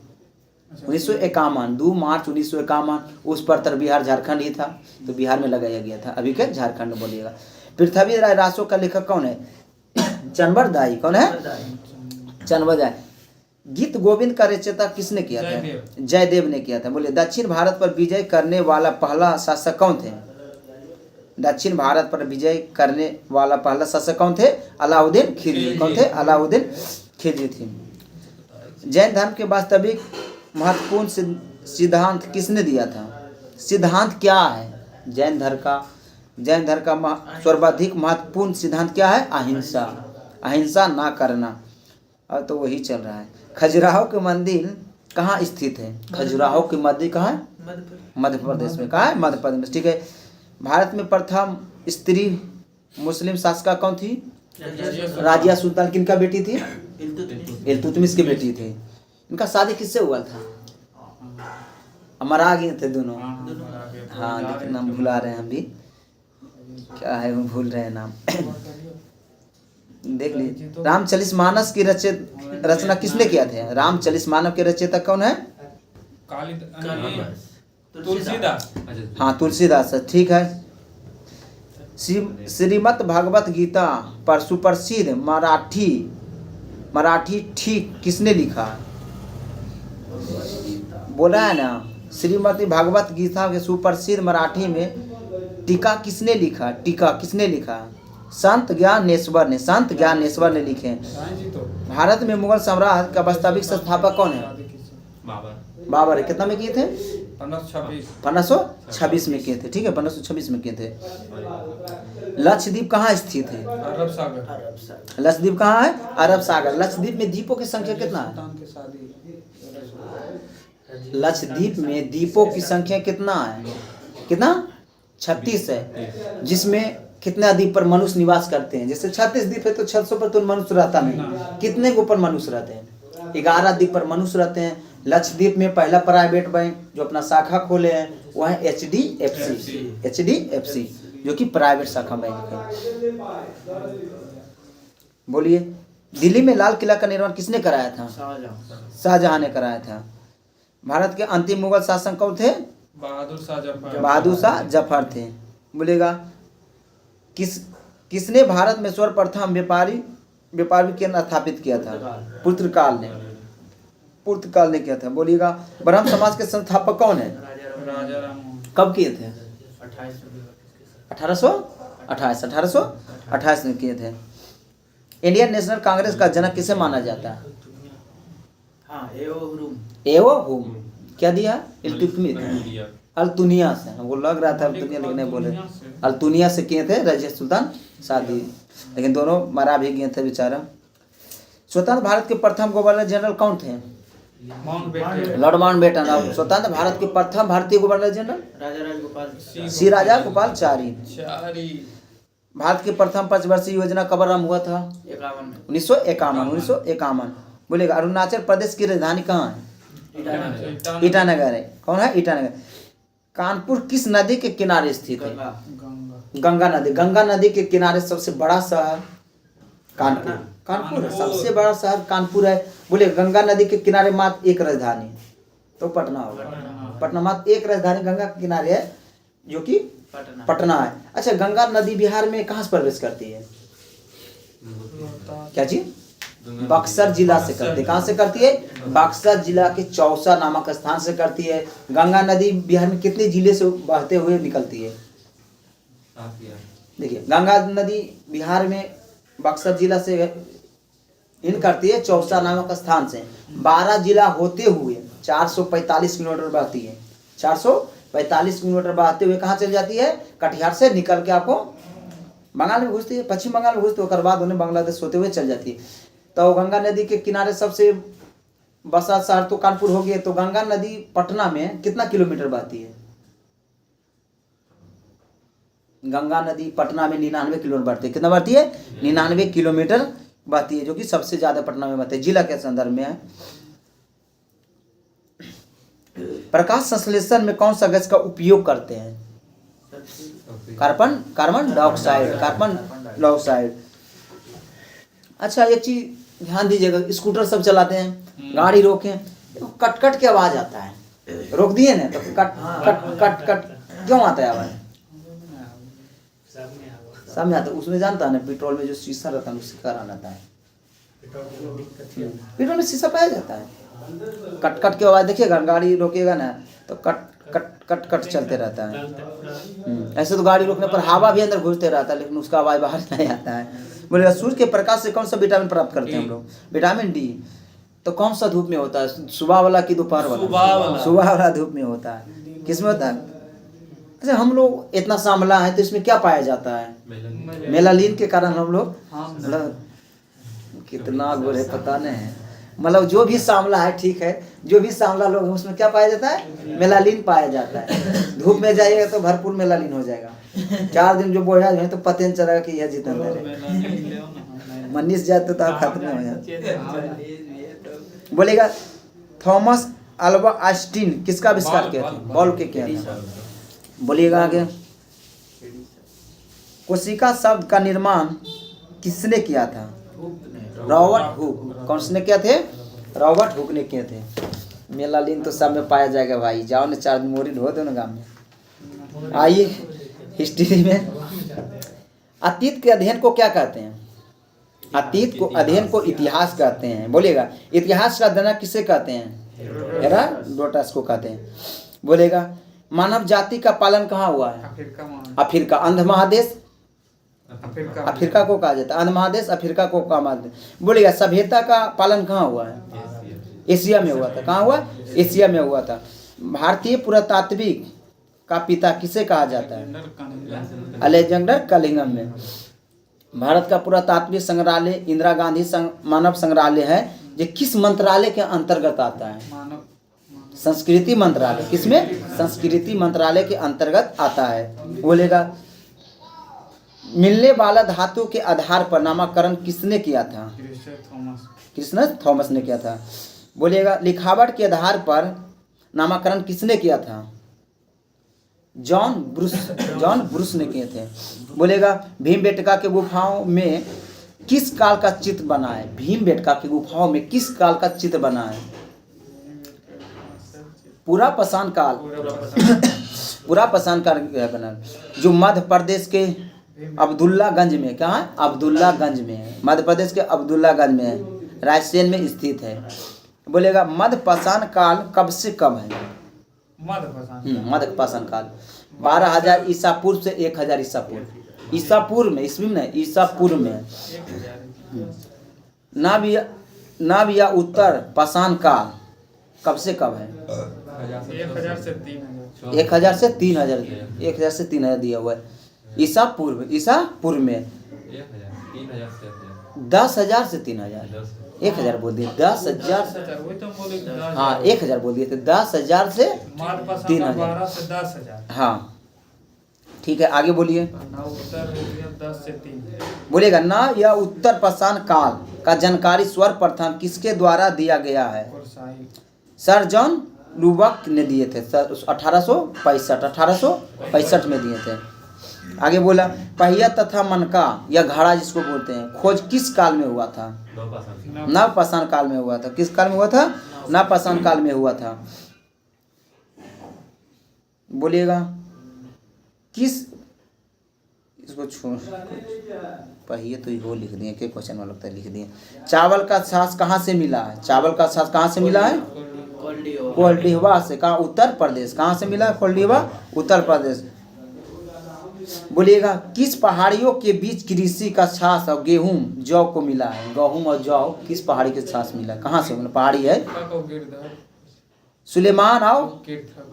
1951, 2 मार्च 1951। उस पर तर बिहार झारखंड ही था, तो बिहार में लगाया गया था। अभी के झारखंड बोलिएगा। पृथ्वी राय रासो का लेखक कौन है? चनवर दाई। कौन है? चनवर दाई। गीत गोविंद का रचयिता किसने किया था? जयदेव ने किया था। बोले दक्षिण भारत पर विजय करने वाला पहला शासक कौन थे? दक्षिण भारत पर विजय करने वाला पहला शासक कौन थे? अलाउद्दीन खिलजी। कौन थे? अलाउद्दीन खिलजी थे। जैन धर्म के वास्तविक महत्वपूर्ण सिद्धांत किसने दिया था? सिद्धांत क्या है जैन धर्म का? सर्वाधिक महत्वपूर्ण सिद्धांत क्या है? अहिंसा। अहिंसा ना करना। अब तो वही चल रहा है। खजुराहो के मंदिर कहाँ स्थित है? खजुराहो के मंदिर कहाँ है? मध्य प्रदेश में। कहाँ है? मध्य प्रदेश में। ठीक है। भारत में प्रथम स्त्री मुस्लिम शासका कौन थी? राजिया सुल्तान। किनका बेटी थी? इल्तुतमिश की बेटी थी। इनका शादी किससे हुआ था? मरा गए थे दोनों। हाँ लेकिन नाम भुला रहे हैं हम भी, क्या है वो भूल रहे हैं नाम। देख लीजिए। रामचरितमानस की रचना किसने किया था? रामचरितमानस के रचयिता कौन है? तुलसीदास। हाँ तुलसीदास। ठीक है। श्रीमद् भागवत गीता पर सुप्रसिद्ध मराठी ठीक किसने लिखा? बोला है ना, श्रीमद् भागवत गीता के सुप्रसिद्ध मराठी में टीका किसने लिखा? टीका किसने लिखा? संत ज्ञानेश्वर ने। संत ज्ञानेश्वर ने लिखे। भारत में मुगल साम्राज्य का वास्तविक संस्थापक कौन है? बाबर। कितना में किए थे? 1526 में किए थे। ठीक है 1526 में किए थे। लक्षद्वीप कहाँ स्थित है? अरब सागर। लक्षद्वीप कहाँ है? अरब सागर। लक्षद्वीप में द्वीपों की संख्या कितना है? लक्षद्वीप में द्वीपों की संख्या कितना है? कितना? 36 है। जिसमें कितने द्वीप पर मनुष्य निवास करते हैं? जैसे 36 द्वीप है तो 600 पर तो मनुष्य रहता नहीं। कितने के ऊपर मनुष्य रहते हैं? 11 द्वीप पर मनुष्य रहते हैं। लक्षद्वीप में पहला प्राइवेट बैंक जो अपना शाखा खोले हैं वो है HDFC जो कि प्राइवेट शाखा बैंक है। बोलिए दिल्ली में लाल किला का निर्माण किसने कराया था? शाहजहां ने कराया था। भारत के अंतिम मुगल शासक कौन थे? बहादुर शाह जफर थे। बोलेगा किसने भारत में सर्वप्रथम व्यापारी केंद्र स्थापित किया था? पुर्तगाल ने किया था। बोलिएगा ब्रह्म समाज के संस्थापक कौन है? राजा राममोहन। कब किए थे? 1828 में किए थे। इंडियन नेशनल कांग्रेस का जनक किसे माना जाता है? एवो हुम। क्या दिया? इल्तुतमिश। अल्तुनिया से। हमको लग रहा था अल्तुनिया लेकिन नहीं बोले। अल्तुनिया से किए थे रजिया सुल्तान शादी, लेकिन दोनों मरा भी गए थे बेचारा। स्वतंत्र भारत के प्रथम गवर्नर जनरल कौन थे? Lord Mountbatten. और स्वतंत्र भारत के प्रथम भारतीय गवर्नर जनरल? श्री राजा गोपालाचारी। भारत की प्रथम पंचवर्षीय योजना कब आरम्भ हुआ था? 1951। बोलेगा अरुणाचल प्रदेश की राजधानी कहाँ है? ईटानगर है। कौन है? ईटानगर। कानपुर किस नदी के किनारे स्थित है? गंगा। गंगा नदी। गंगा नदी के किनारे सबसे बड़ा शहर कानपुर। कानपुर है, सबसे बड़ा शहर कानपुर है। बोले गंगा नदी के किनारे मात्र एक राजधानी, तो पटना होगा। पटना मात्र एक राजधानी गंगा के किनारे है, जो कि पटना है। अच्छा, गंगा नदी बिहार में कहाँ से प्रवेश करती है? क्या चीज? बक्सर जिला से करती है। कहाँ से करती है? बक्सर जिला के चौसा नामक स्थान से करती है। गंगा नदी बिहार में कितने जिले से बहते हुए निकलती है? देखिए, गंगा नदी बिहार में बक्सर जिला से इन करती है, चौसा नामक स्थान से 12 जिला होते हुए 445 किलोमीटर बहती है। 445 किलोमीटर बहते हुए कहाँ चल जाती है? कटिहार से निकल के आपको बंगाल में घुसती है, पश्चिम बंगाल में घुसती है, उसके बाद उन्हें बांग्लादेश होते हुए चल जाती है। तो गंगा नदी के किनारे सबसे बसा शहर तो कानपुर हो गया। तो गंगा नदी पटना में कितना किलोमीटर बहती है? गंगा नदी पटना में 99 किलोमीटर बढ़ती है। कितना बढ़ती है? 99 किलोमीटर बहती है, जो कि सबसे ज्यादा पटना में बहती है। जिला के संदर्भ में है। प्रकाश संश्लेषण में कौन सा गैस का उपयोग करते हैं? Carbon dioxide. अच्छा, एक चीज ध्यान दीजिएगा, स्कूटर सब चलाते हैं, गाड़ी रोके, कट कट के आवाज आता है। रोक दिए ना तो कट कट कट कट क्यों आता है आवाज? सब में आता है। उसमें जानता है ना, पेट्रोल में जो शीशा रहता है उसके कारण आता है। पेट्रोल में शीशा पाया जाता है, कट कट के आवाज देखिएगा। गाड़ी रोकेगा ना तो कट कट कट कट चलते रहता है। ऐसे तो गाड़ी रोकने पर हवा भी अंदर घुसते रहता है, लेकिन उसका आवाज बाहर नहीं आता है। बोलेगा सूर्य के प्रकाश से कौन सा विटामिन प्राप्त करते हैं हम लोग? Vitamin D. तो कौन सा धूप में होता है? सुबह वाला कि दोपहर वाला? सुबह वाला धूप में होता है। किस में होता है? अच्छा, हम लोग इतना सांवला है तो इसमें क्या पाया जाता है? मेलानिन के कारण हम लोग कितना गोरे पता नहीं है। मतलब जो भी सांवला है, ठीक है, जो भी सांवला लोग हैं उसमें क्या पाया जाता है? मेलानिन पाया जाता है। धूप में जाइएगा तो भरपूर मेलानिन हो जाएगा। 4 दिन जो बोया है तो पता नहीं चलेगा कि यह जितेंद्र है। मनीष जाते तो आप खत्म हो जाते। बोलेगा थॉमस अल्वा आइंस्टीन किसका आविष्कार किया था? बल्ब के किया था। बोलिएगा आगे। कोशिका शब्द का निर्माण किसने किया था? Robert Hooke. कौन से किया थे? रॉबर्ट हुक ने किए थे। मेलानिन तो सब में पाया जाएगा भाई। जाओ ना 4 दिन मोरी ढो दो ना गाँव में। आइए हिस्ट्री में, अतीत के अध्ययन को क्या कहते हैं? अतीत को अध्ययन को इतिहास कहते हैं। बोलेगा इतिहास का अध्ययन किसे कहते हैं? हेरोडोटस को कहते हैं। बोलेगा मानव जाति का पालन कहाँ हुआ है? अफ्रीका। अंध महादेश अफ्रीका को कहा जाता है। अंध महादेश अफ्रीका को कहा जाता है। बोलेगा सभ्यता का पालन कहाँ हुआ है? एशिया में हुआ था। कहाँ हुआ? एशिया में हुआ था। भारतीय पुरातात्विक का पिता किसे कहा जाता है? अलेक्जेंडर कलिंगम में। भारत का पुरातात्विक संग्रहालय इंदिरा गांधी मानव संग्रहालय है, जो किस मंत्रालय के अंतर्गत आता है? संस्कृति मंत्रालय। किसमें? संस्कृति मंत्रालय के अंतर्गत आता है। बोलेगा मिलने वाला धातु के आधार पर नामकरण किसने किया था? क्रिस्टस थॉमस ने किया था। बोलिएगा लिखावट के आधार पर नामकरण किसने किया था? जॉन ब्रूस ने किए थे। बोलेगा भीमबेटका के गुफाओं में किस काल का चित्र बना है? भीमबेटका की गुफाओं में किस काल का चित्र बना है? पूरा पाषाण काल। पूरा पाषाण काल बना, जो मध्य प्रदेश के अब्दुल्लागंज में, कहाँ है? अब्दुल्लागंज में है। मध्य प्रदेश के अब्दुल्लागंज में है, रायसेन में स्थित है। बोलेगा मध्य पाषाण काल कब से कब है? मध्य पाषाण काल 12,000 ईसा पूर्व से 1,000 ईसा पूर्व। ईसा पूर्व में, ईस्वी में, ईसा पूर्व में। नव या उत्तर पाषाण काल कब से कब है? 1,000 से 3,000। 1,000 से 3,000। 1,000 से 3,000 दिया हुआ है। ईसा पूर्व में 10,000 से 3,000। 1,000 बोल दिए, 10,000। हाँ 1,000 बोल दिए थे। 10,000 से 3,000। हाँ ठीक है, आगे बोलिए। 10 से 3। बोलेगा न या उत्तर पाषाण काल का जानकारी सर्वप्रथम किसके द्वारा दिया गया है? सर जॉन लुबक ने दिए थे 1865 में दिए थे। आगे बोला पहिया तथा मनका या घड़ा जिसको बोलते हैं खोज किस काल में हुआ था? नवपाषाण काल में हुआ था। किस काल में हुआ था? नवपाषाण काल में हुआ था। बोलिएगा किस, इसको छोड़, पहिए तो वो लिख दिए, के क्वेश्चन में लगता है लिख दिए। चावल का छाछ कहाँ से मिला है? चावल का छाछ कहाँ से मिला है? कोल्डिहवा से। कहाँ? उत्तर प्रदेश। कहाँ से मिला है कोल्डिहवा? उत्तर प्रदेश। बोलिएगा किस पहाड़ियों के बीच कृषि का छाछ और गेहूं जौ को मिला है? गेहूं और जौ किस पहाड़ी के छाछ मिला? कहाँ से? मतलब पहाड़ी है सुलेमान और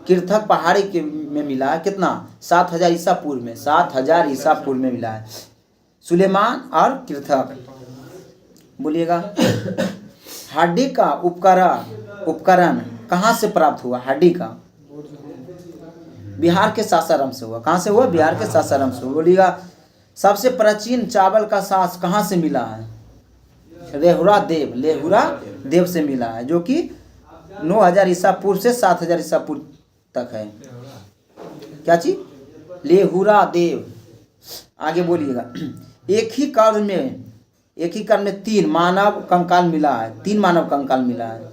किरथक पहाड़ी के में मिला है। कितना? 7000 ईसा पूर्व में। 7000 ईसा पूर्व में मिला है सुलेमान और किरथक। बोलिएगा हड्डी का उपकरण कहाँ से प्राप्त हुआ? हड्डी का बिहार के सासाराम से हुआ। कहाँ से हुआ? बिहार के सासाराम से हुआ। बोलिएगा सबसे प्राचीन चावल का साँच कहाँ से मिला है? लेहुरा देव से मिला है, जो कि 9000 ईसा पूर्व से 7000 ईसा पूर्व तक है। क्या चीज? लेहुरा देव। आगे बोलिएगा एक ही काल में 3 मानव कंकाल मिला है। 3 मानव कंकाल मिला है।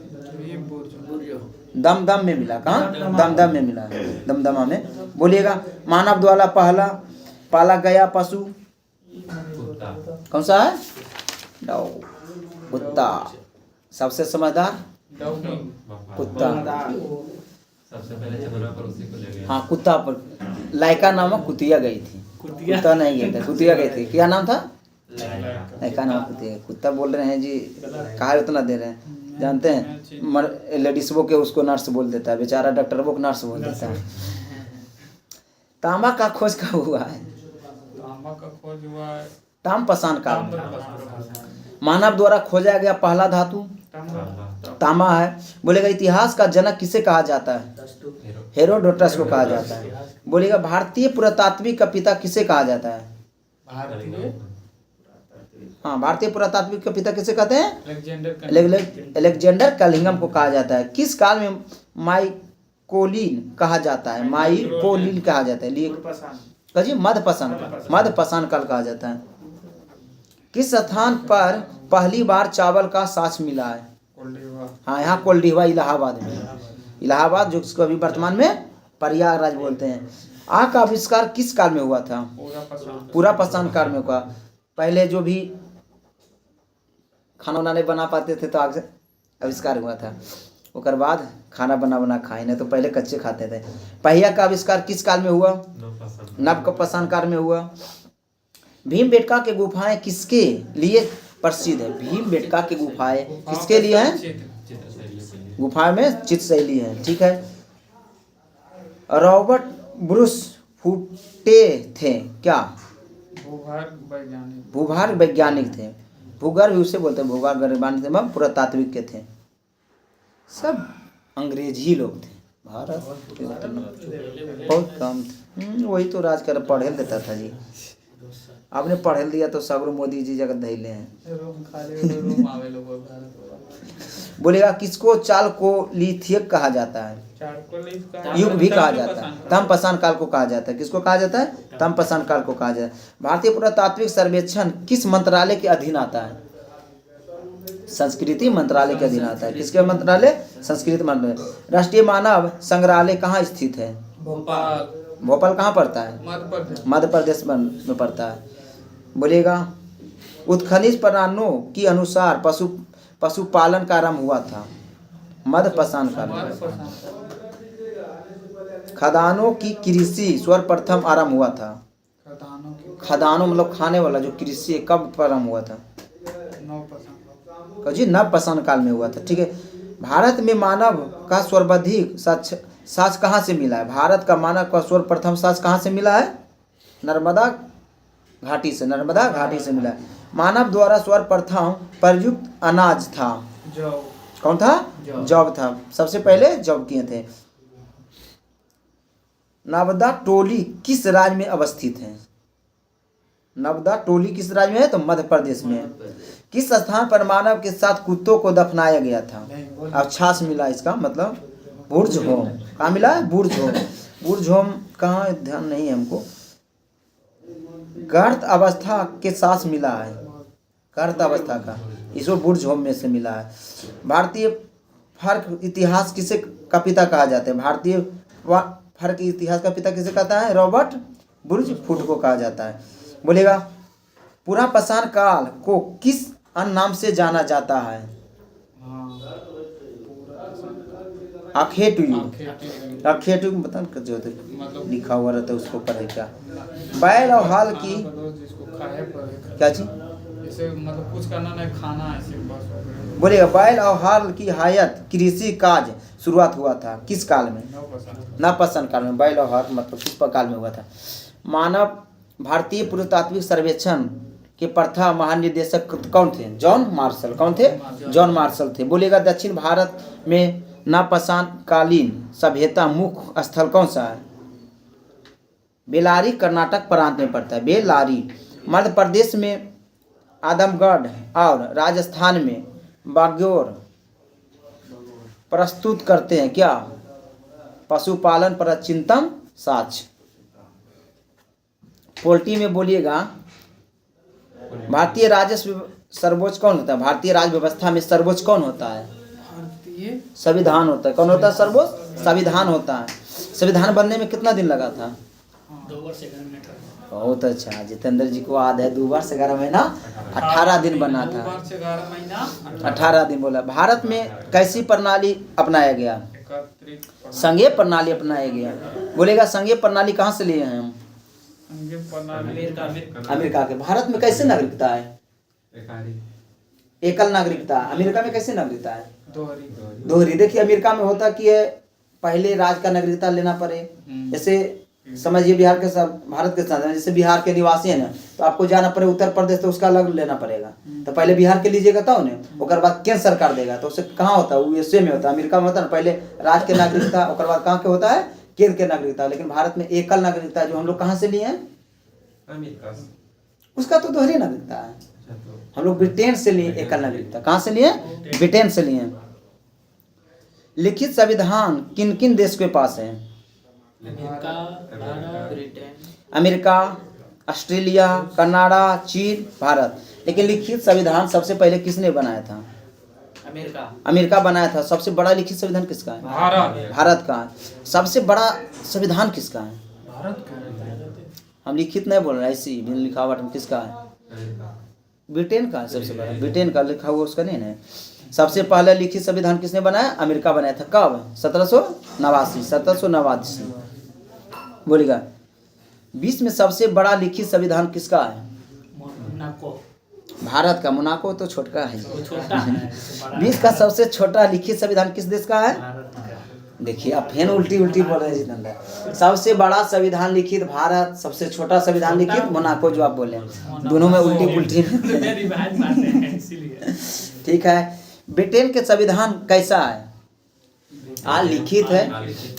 दमदम में मिला। कहाँ? दमदम में मिला है, दमदमा में। बोलिएगा मानव द्वारा पहला पाला गया पशु कौन सा है? कुत्ता। सबसे समझदार कुत्ता। सबसे पहले चंद्रमा पर उसी को ले गए। हाँ, कुत्ता पर लाइका नामक कुतिया गई थी। कुत्ता नहीं गया था, कुतिया गई थी। क्या नाम था? लाइका नामक कुतिया। कुत्ता बोल रहे हैं जी, कहा उतना दे रहे हैं। जानते हैं लेडीज वो के उसको नर्स बोल देता है, बेचारा डॉक्टर वो को नर्स बोल देता है। तांबा का खोज कब हुआ है? तांबा का खोज हुआ है ताम्रपाषाण काल में। मानव द्वारा खोजा गया पहला धातु तांबा है। बोलेगा इतिहास का जनक किसे कहा जाता है? हेरोडोटस को कहा जाता है। बोलेगा भारतीय पुरातात्विक का पिता किसे कहा जाता है? भारतीय पुरातात्विक का पिता किसे कहते हैं? अलेक्जेंडर कलिंगम को कहा जाता है। किस काल में माइकोलिन कहा जाता है? माइकोलिन कहा जाता है। मध्यपाषाण काल कहा जाता है। किस स्थान पर पहली बार चावल का साँच मिला है? हाँ, यहाँ कोल्डिहवा इलाहाबाद में। इलाहाबाद जो इसको अभी वर्तमान में प्रयागराज बोलते हैं। आग का आविष्कार किस काल में हुआ था? पुरापाषाण काल में हुआ। पहले जो भी खाना वाना नहीं बना पाते थे तो आग से आविष्कार हुआ था। उसके बाद खाना बना खाए, नहीं तो पहले कच्चे खाते थे। पहिया का आविष्कार किस काल में हुआ? नवपाषाण काल में हुआ। भीमबेटका के गुफाएं किसके लिए प्रसिद्ध है? भीमबेटका की गुफाएं किसके लिए हैं? गुफा में चित्रशैली है। ठीक है। रॉबर्ट ब्रूस फूटे थे क्या? भूभार वैज्ञानिक थे। भूगर्भ उसे बोलते हैं, भूगर्भ वैज्ञानिक थे, पुरातात्विक के थे। सब अंग्रेज ही लोग थे। भारत बहुत कम थे। वही तो राज कर पढ़े देता था जी। आपने पढ़े दिया तो सगरो मोदी जी जगत धैले हैं। बोलेगा किसको चाल को लिथियक कहा जाता है? युग भी कहा जाता है। ताम्रपाषाण काल को कहा जाता है। किसको कहा जाता है? ताम्रपाषाण काल को कहा जाता है। भारतीय पुरातात्विक सर्वेक्षण किस मंत्रालय के अधीन आता है? संस्कृति मंत्रालय के अधीन आता है। किसके मंत्रालय? संस्कृति मंत्रालय। राष्ट्रीय मानव संग्रहालय कहाँ स्थित है? भोपाल कहाँ पड़ता है? मध्य प्रदेश में पड़ता है। बोलिएगा उत्खनिज प्रमाणों के अनुसार पशुपालन का आरंभ हुआ था मध्यपाषाण काल में। खदानों की कृषि सर्वप्रथम आरंभ हुआ था। खदानों मतलब खाने वाला जो कृषि कब प्रारंभ हुआ था? जी नवपाषाण काल में हुआ था। ठीक है। भारत में मानव का सर्वाधिक साँच कहाँ से मिला है? भारत का मानव का सर्वप्रथम साँच कहाँ से मिला है? नर्मदा घाटी से। नर्मदा घाटी से मिला है। मानव द्वारा सर्वप्रथम प्रयुक्त अनाज था कौन था? जौ था। सबसे पहले जौ किए थे। नर्मदा टोली किस राज्य में अवस्थित है? नर्मदा टोली किस राज्य में है? तो मध्य प्रदेश में है। किस स्थान पर मानव के साथ कुत्तों को दफनाया गया था? अब छाछ मिला इसका मतलब बुर्ज होम कहाँ मिला है? बुर्ज होम। बुर्ज होम कहाँ, ध्यान नहीं है हमको। गर्त अवस्था के साथ मिला है, गर्त अवस्था का, इसको बुर्ज होम में से मिला है। भारतीय फर्क इतिहास किसे का पिता कहा जाता है? भारतीय फर्क इतिहास का पिता किसे कहता है? रॉबर्ट बुर्ज फुट को कहा जाता है। बोलेगा पूरा पाषाण काल को किस अन्य नाम से जाना जाता है? आखेटुयुग। आखेटुयुग बता जो मतलब लिखा हुआ रहता है उसको पढ़े क्या। बैल और हाल की जिसको खाए पर क्या चीज ऐसे मतलब कुछ करना नहीं, खाना ऐसे बस हो गया। बोलेगा बैल और हाल की हायत कृषि काज शुरुआत हुआ था किस काल में? 9%। नापसन काल में। बैल और हाल मतलब किस काल में हुआ था? मानव भारतीय पुरातात्विक सर्वेक्षण के प्रथम महानिदेशक कौन थे? John Marshall. कौन थे? जॉन मार्शल थे। बोलेगा दक्षिण भारत में नापसान कालीन सभ्यता मुख्य स्थल कौन सा है? बेलारी कर्नाटक प्रांत में पड़ता है। बेलारी। मध्य प्रदेश में आदमगढ़ और राजस्थान में बागौर प्रस्तुत करते हैं क्या? पशुपालन पर चिंतन साक्ष्य। पोल्ट्री में बोलिएगा भारतीय राजस्व सर्वोच्च कौन होता है? भारतीय राज्य व्यवस्था में सर्वोच्च कौन होता है? भारतीय संविधान होता है। कौन होता है सर्वोच्च? संविधान होता है। संविधान बनने में कितना दिन लगा था? 2 वर्ष 11 मिनट। बहुत अच्छा, जितेंद्र जी को याद है। 2 वर्ष 11 महीना 18 दिन बना 2 था। वर्ष 11 महीना 18 दिन बोला। भारत में कैसी प्रणाली अपनाया गया? एकत्रित संघीय प्रणाली अपनाया गया। बोलेगा संघीय प्रणाली कहाँ से लिए हैं हम? संघीय प्रणाली अमेरिका के। भारत में कैसे नागरिकता है? एकल नागरिकता। अमेरिका में कैसे नागरिकता है? दोहरी। देखिए अमेरिका में होता कि है पहले राज्य का नागरिकता लेना पड़े। जैसे समझिए बिहार के सब भारत के साथ, जैसे बिहार के निवासी है ना, तो आपको जाना पड़े उत्तर प्रदेश, तो उसका अलग लेना पड़ेगा। तो पहले बिहार के लीजिएगा तो ने, उसके बाद केंद्र सरकार देगा। तो उससे कहाँ होता है? यूएसए में होता है। अमेरिका में होता है ना, पहले राज्य के नागरिकता, उसके बाद कहाँ के होता है? केंद्र के नागरिकता। लेकिन भारत में एकल नागरिकता जो हम लोग कहाँ से लिए हैं? उसका तो दोहरी नागरिकता है। हम लोग ब्रिटेन से लिए एकल नागरिकता। कहाँ से लिए? ब्रिटेन से लिए। लिखित संविधान किन किन देश के पास है? अमेरिका, ऑस्ट्रेलिया, कनाडा, चीन, भारत। लेकिन लिखित संविधान सबसे पहले किसने बनाया था? अमेरिका बनाया था। सबसे बड़ा लिखित संविधान किसका है? भारत का है। सबसे बड़ा संविधान किसका है? भारत का। हम लिखित नहीं बोल रहे, ऐसी बिन लिखावट में किसका है? ब्रिटेन का है सबसे बड़ा। ब्रिटेन का लिखा हुआ उसका नहीं है। सबसे पहले लिखित संविधान किसने बनाया? अमेरिका बनाया था। कब? 1789। बोलेगा विश्व में सबसे बड़ा लिखित संविधान किसका है? भारत का। मोनाको तो छोटा है। विश्व का सबसे छोटा लिखित संविधान किस देश का है? देखिए अब फेन उल्टी उल्टी बोल रहे हैं जितेंद्र। सबसे बड़ा संविधान लिखित भारत, सबसे छोटा संविधान लिखित मोनाको, जो आप बोले दोनों में उल्टी पुल्टी। ठीक है। ब्रिटेन के संविधान कैसा है? लिखित है।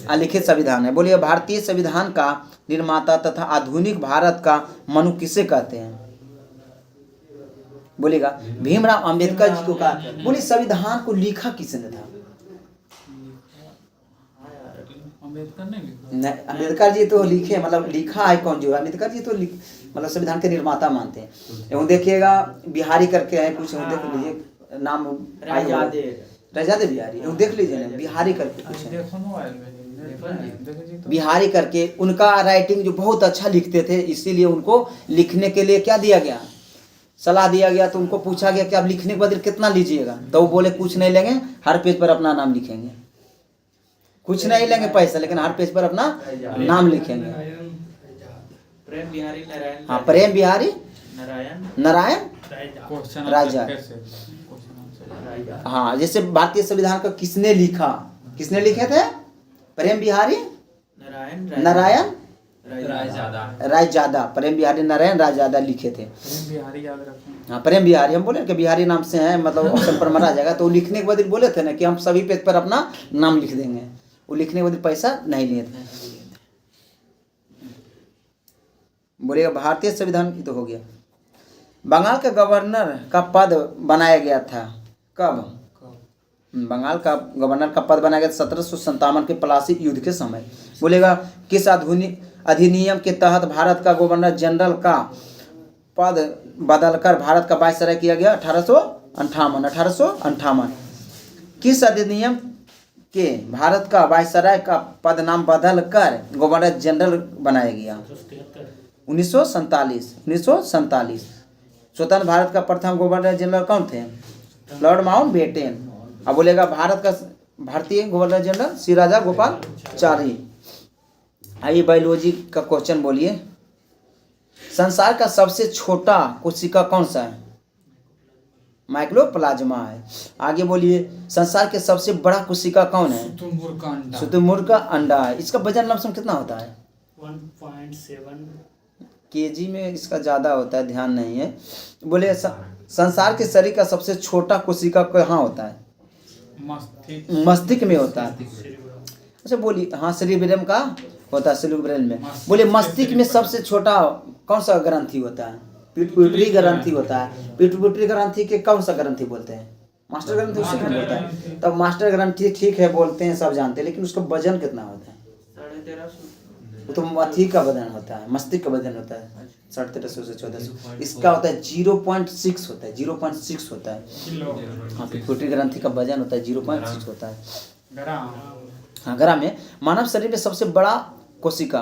अलिखित संविधान है। बोलिए भारतीय संविधान का निर्माता तथा आधुनिक भारत का मनु किसे कहते हैं? बोलेगा भीमराव अंबेडकर जी को कहा। बोलिए संविधान को लिखा किसने था? नहीं, अम्बेडकर जी तो लिखे, मतलब लिखा है कौन? जो अम्बेडकर जी तो मतलब संविधान के निर्माता मानते हैं। एवं देखिएगा बिहारी करके है कुछ, देख लीजिए नाम राजादे बिहारी, देख लीजिए ना बिहारी करके कुछ है। बिहारी करके उनका राइटिंग जो बहुत अच्छा लिखते थे, इसीलिए उनको लिखने के लिए क्या दिया गया? सलाह दिया गया। तो उनको पूछा गया कि आप लिखने के बदले कितना लीजिएगा? तो वो बोले कुछ नहीं लेंगे, हर पेज पर अपना नाम लिखेंगे। कुछ नहीं लेंगे पैसा, लेकिन हर पेज पर अपना नाम लिखेंगे। प्रेम बिहारी नारायण। हाँ, प्रेम बिहारी नारायण राजा। हाँ, जैसे भारतीय संविधान का किसने लिखा? किसने लिखे थे? प्रेम बिहारी नारायण रायजादा। प्रेम बिहारी नारायण रायजादा लिखे थे। बिहारी याद रखें। हाँ, प्रेम बिहारी। हम बोले कि बिहारी नाम से है, मतलब ऑप्शन पर मारा जाएगा। तो लिखने के बाद बोले थे ना कि हम सभी पेज पर अपना नाम लिख देंगे। वो लिखने के बाद पैसा नहीं लिए थे। बोलेगा भारतीय संविधान की तो हो गया। बंगाल के गवर्नर का पद बनाया गया था कब? बंगाल का गवर्नर का पद बनाया गया 1757 के प्लासी युद्ध के समय। बोलेगा किस आधुनिक अधिनियम के तहत भारत का गवर्नर जनरल का पद बदलकर भारत का वायसराय किया गया? 1858। किस अधिनियम के भारत का वायसराय का पद नाम बदलकर गवर्नर जनरल बनाया गया? 1947। स्वतंत्र भारत का प्रथम गवर्नर जनरल कौन थे? Lord Mountbatten. अब बोलेगा भारत का भारतीय गवर्नर जनरल श्री राजा गोपालाचारी। आइए बायोलॉजी का क्वेश्चन बोलिए। संसार का सबसे छोटा कोशिका कौन सा है? माइक्रोप्लाज्मा है। आगे बोलिए संसार के सबसे बड़ा कोशिका कौन है? शुतुरमुर्ग का अंडा है। इसका वजन लमसम कितना होता है? 1.7 केजी में इसका ज़्यादा होता है, ध्यान नहीं है। बोले संसार के शरीर का सबसे छोटा कोशिका कहाँ होता है? मस्तिष्क में होता है। अच्छा बोलिए, हाँ सेरिब्रम का होता है, सेरिब्रम में। बोले मस्तिष्क में सबसे छोटा कौन सा ग्रंथि होता है? पिट्यूटरी ग्रंथि होता है। पिट्यूटरी ग्रंथि के कौन सा ग्रंथि बोलते हैं? मास्टर ग्रंथि उसे नहीं बोलता है। तब मास्टर ग्रंथि ठीक है बोलते हैं, सब जानते हैं, लेकिन उसका वजन कितना होता है? 1350। वो तो अथी का वजन होता है, मस्तिष्क का वजन होता है 1350 से 1400। इसका होता है 0.6 होता है, 0.6 होता है। हाँ पिट्यूटरी ग्रंथि का वजन होता है 0.6 होता है। हाँ ग्राम में। मानव शरीर में सबसे बड़ा कोशिका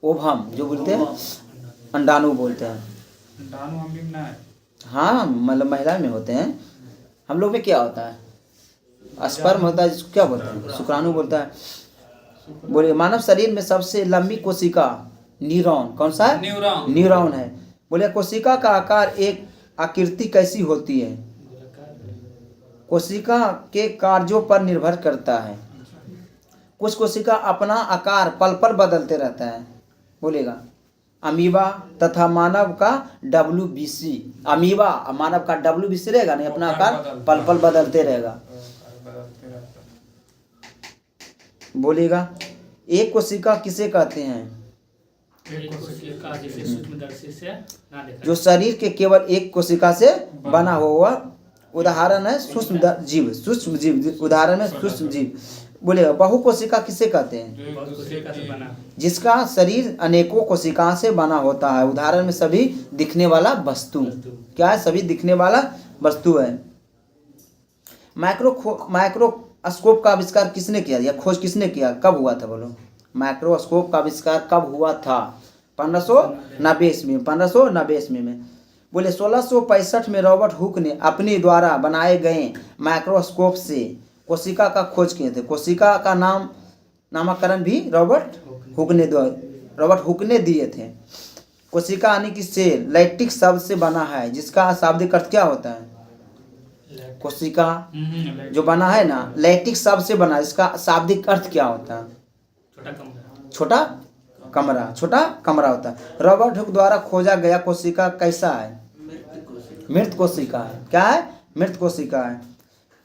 ओवम जो बोलते हैं, अंडाणु बोलते हैं। हाँ मतलब महिला में होते हैं। हम लोग में क्या होता है? स्पर्म होता है, जिसको क्या बोलते हैं? शुक्राणु बोलता है। बोले मानव शरीर में सबसे लंबी कोशिका न्यूरॉन कौन सा है? न्यूरॉन है। बोले कोशिका का आकार एक आकृति कैसी होती है? कोशिका के कार्यों पर निर्भर करता है। कुछ कोशिका अपना आकार पल पल बदलते रहता है। बोलेगा अमीबा तथा मानव का WBC। अमीबा मानव का WBC रहेगा नहीं, अपना आकार पल पल बदलते रहेगा। बोलेगा एक कोशिका किसे कहते हैं? जो शरीर के केवल एक कोशिका से बना हुआ। उदाहरण है सूक्ष्म जीव। सूक्ष्म जीव उदाहरण है सूक्ष्म जीव। बोलेगा बहु कोशिका किसे कहते हैं? जिसका शरीर अनेकों कोशिकाओं से बना होता है। उदाहरण में सभी दिखने वाला वस्तु। क्या है? सभी दिखने वाला वस्तु है। माइक्रोस्कोप का आविष्कार किसने किया या खोज किसने किया? कब हुआ था? बोलो माइक्रोस्कोप का आविष्कार कब हुआ था? 1590 ईस्वी में। 1590 ईस्वी में। बोले 1665 में रॉबर्ट हुक ने अपने द्वारा बनाए गए माइक्रोस्कोप से कोशिका का खोज किए थे। कोशिका का नामकरण भी रॉबर्ट हुक ने दिए थे। कोशिका यानी कि सेल लैक्टिक शब्द से बना है, जिसका शाब्दिक अर्थ क्या होता है? कोशिका जो बना है ना, लैक्टिक शब्द से बना, इसका शाब्दिक अर्थ क्या होता है? छोटा कमरा होता है। रॉबर्ट हुक द्वारा खोजा गया कोशिका कैसा है? मृत कोशिका है। क्या है? मृत कोशिका है।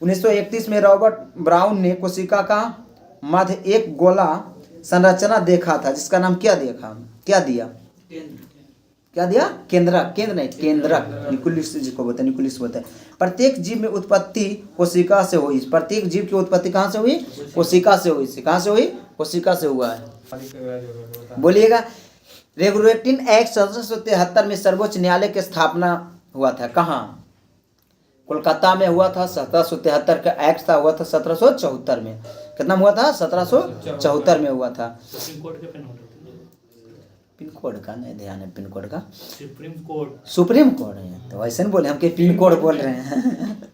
1931 में रॉबर्ट ब्राउन ने कोशिका का मध्य एक गोला संरचना देखा था, जिसका नाम क्या दिया? केंद्रक नहीं, केंद्रक। न्यूक्लियस जिसको बोलते हैं, न्यूक्लियस बोलते हैं। प्रत्येक जीव में उत्पत्ति कोशिका से हुई। प्रत्येक जीव की उत्पत्ति कहाँ से हुई? कोशिका से हुई। कहाँ से हुई? कोशिका से हुआ है। बोलिएगा रेगुलेटिंग एक्ट 1773 में सर्वोच्च न्यायालय की स्थापना हुआ था। कहाँ? कोलकाता में हुआ था। 1773 का एक्ट था, हुआ था 1774 में। कितना हुआ था? 1774 में हुआ था। पिन कोड का नहीं ध्यान है। पिन कोड का सुप्रीम कोर्ट है, तो वैसे नहीं बोले हम कि पिन कोड बोल रहे हैं।